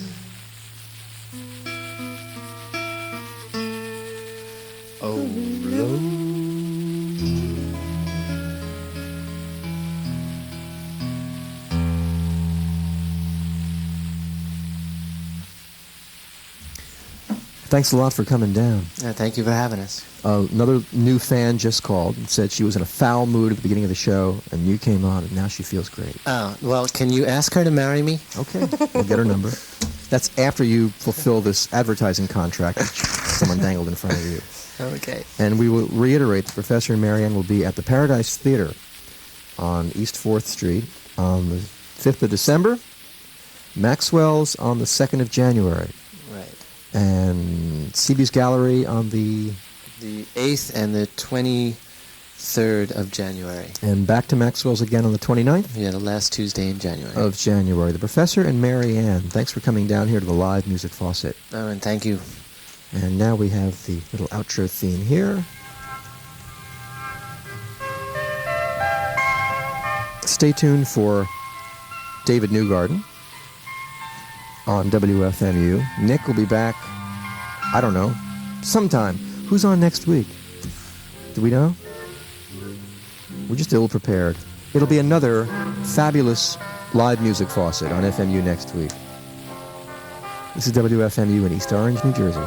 C: Oh, Lord.
A: Thanks a lot for coming down.
D: Yeah, thank you for having us.
A: Another new fan just called and said she was in a foul mood at the beginning of the show, and you came on, and now she feels great.
D: Oh, well, can you ask her to marry me?
A: Okay, we'll get her number. That's after you fulfill this advertising contract that someone dangled in front of you.
D: Okay.
A: And we will reiterate that Professor and Maryann will be at the Paradise Theater on East 4th Street on the 5th of December, Maxwell's on the 2nd of January,
D: Right.
A: and CB's Gallery on the...
D: The 8th and the 23rd of January.
A: and back to Maxwell's again on the 29th
D: Yeah, the last Tuesday in January.
A: of January. The Professor and Maryann, thanks for coming down here to the live music faucet.
D: Oh, and thank you.
A: And now we have the little outro theme here. Stay tuned for David Newgarden on WFMU. Nick will be back, I don't know, sometime. Who's on next week? Do we know? We're just ill-prepared. It'll be another fabulous live music faucet on FMU next week. This is WFMU in East Orange, New Jersey.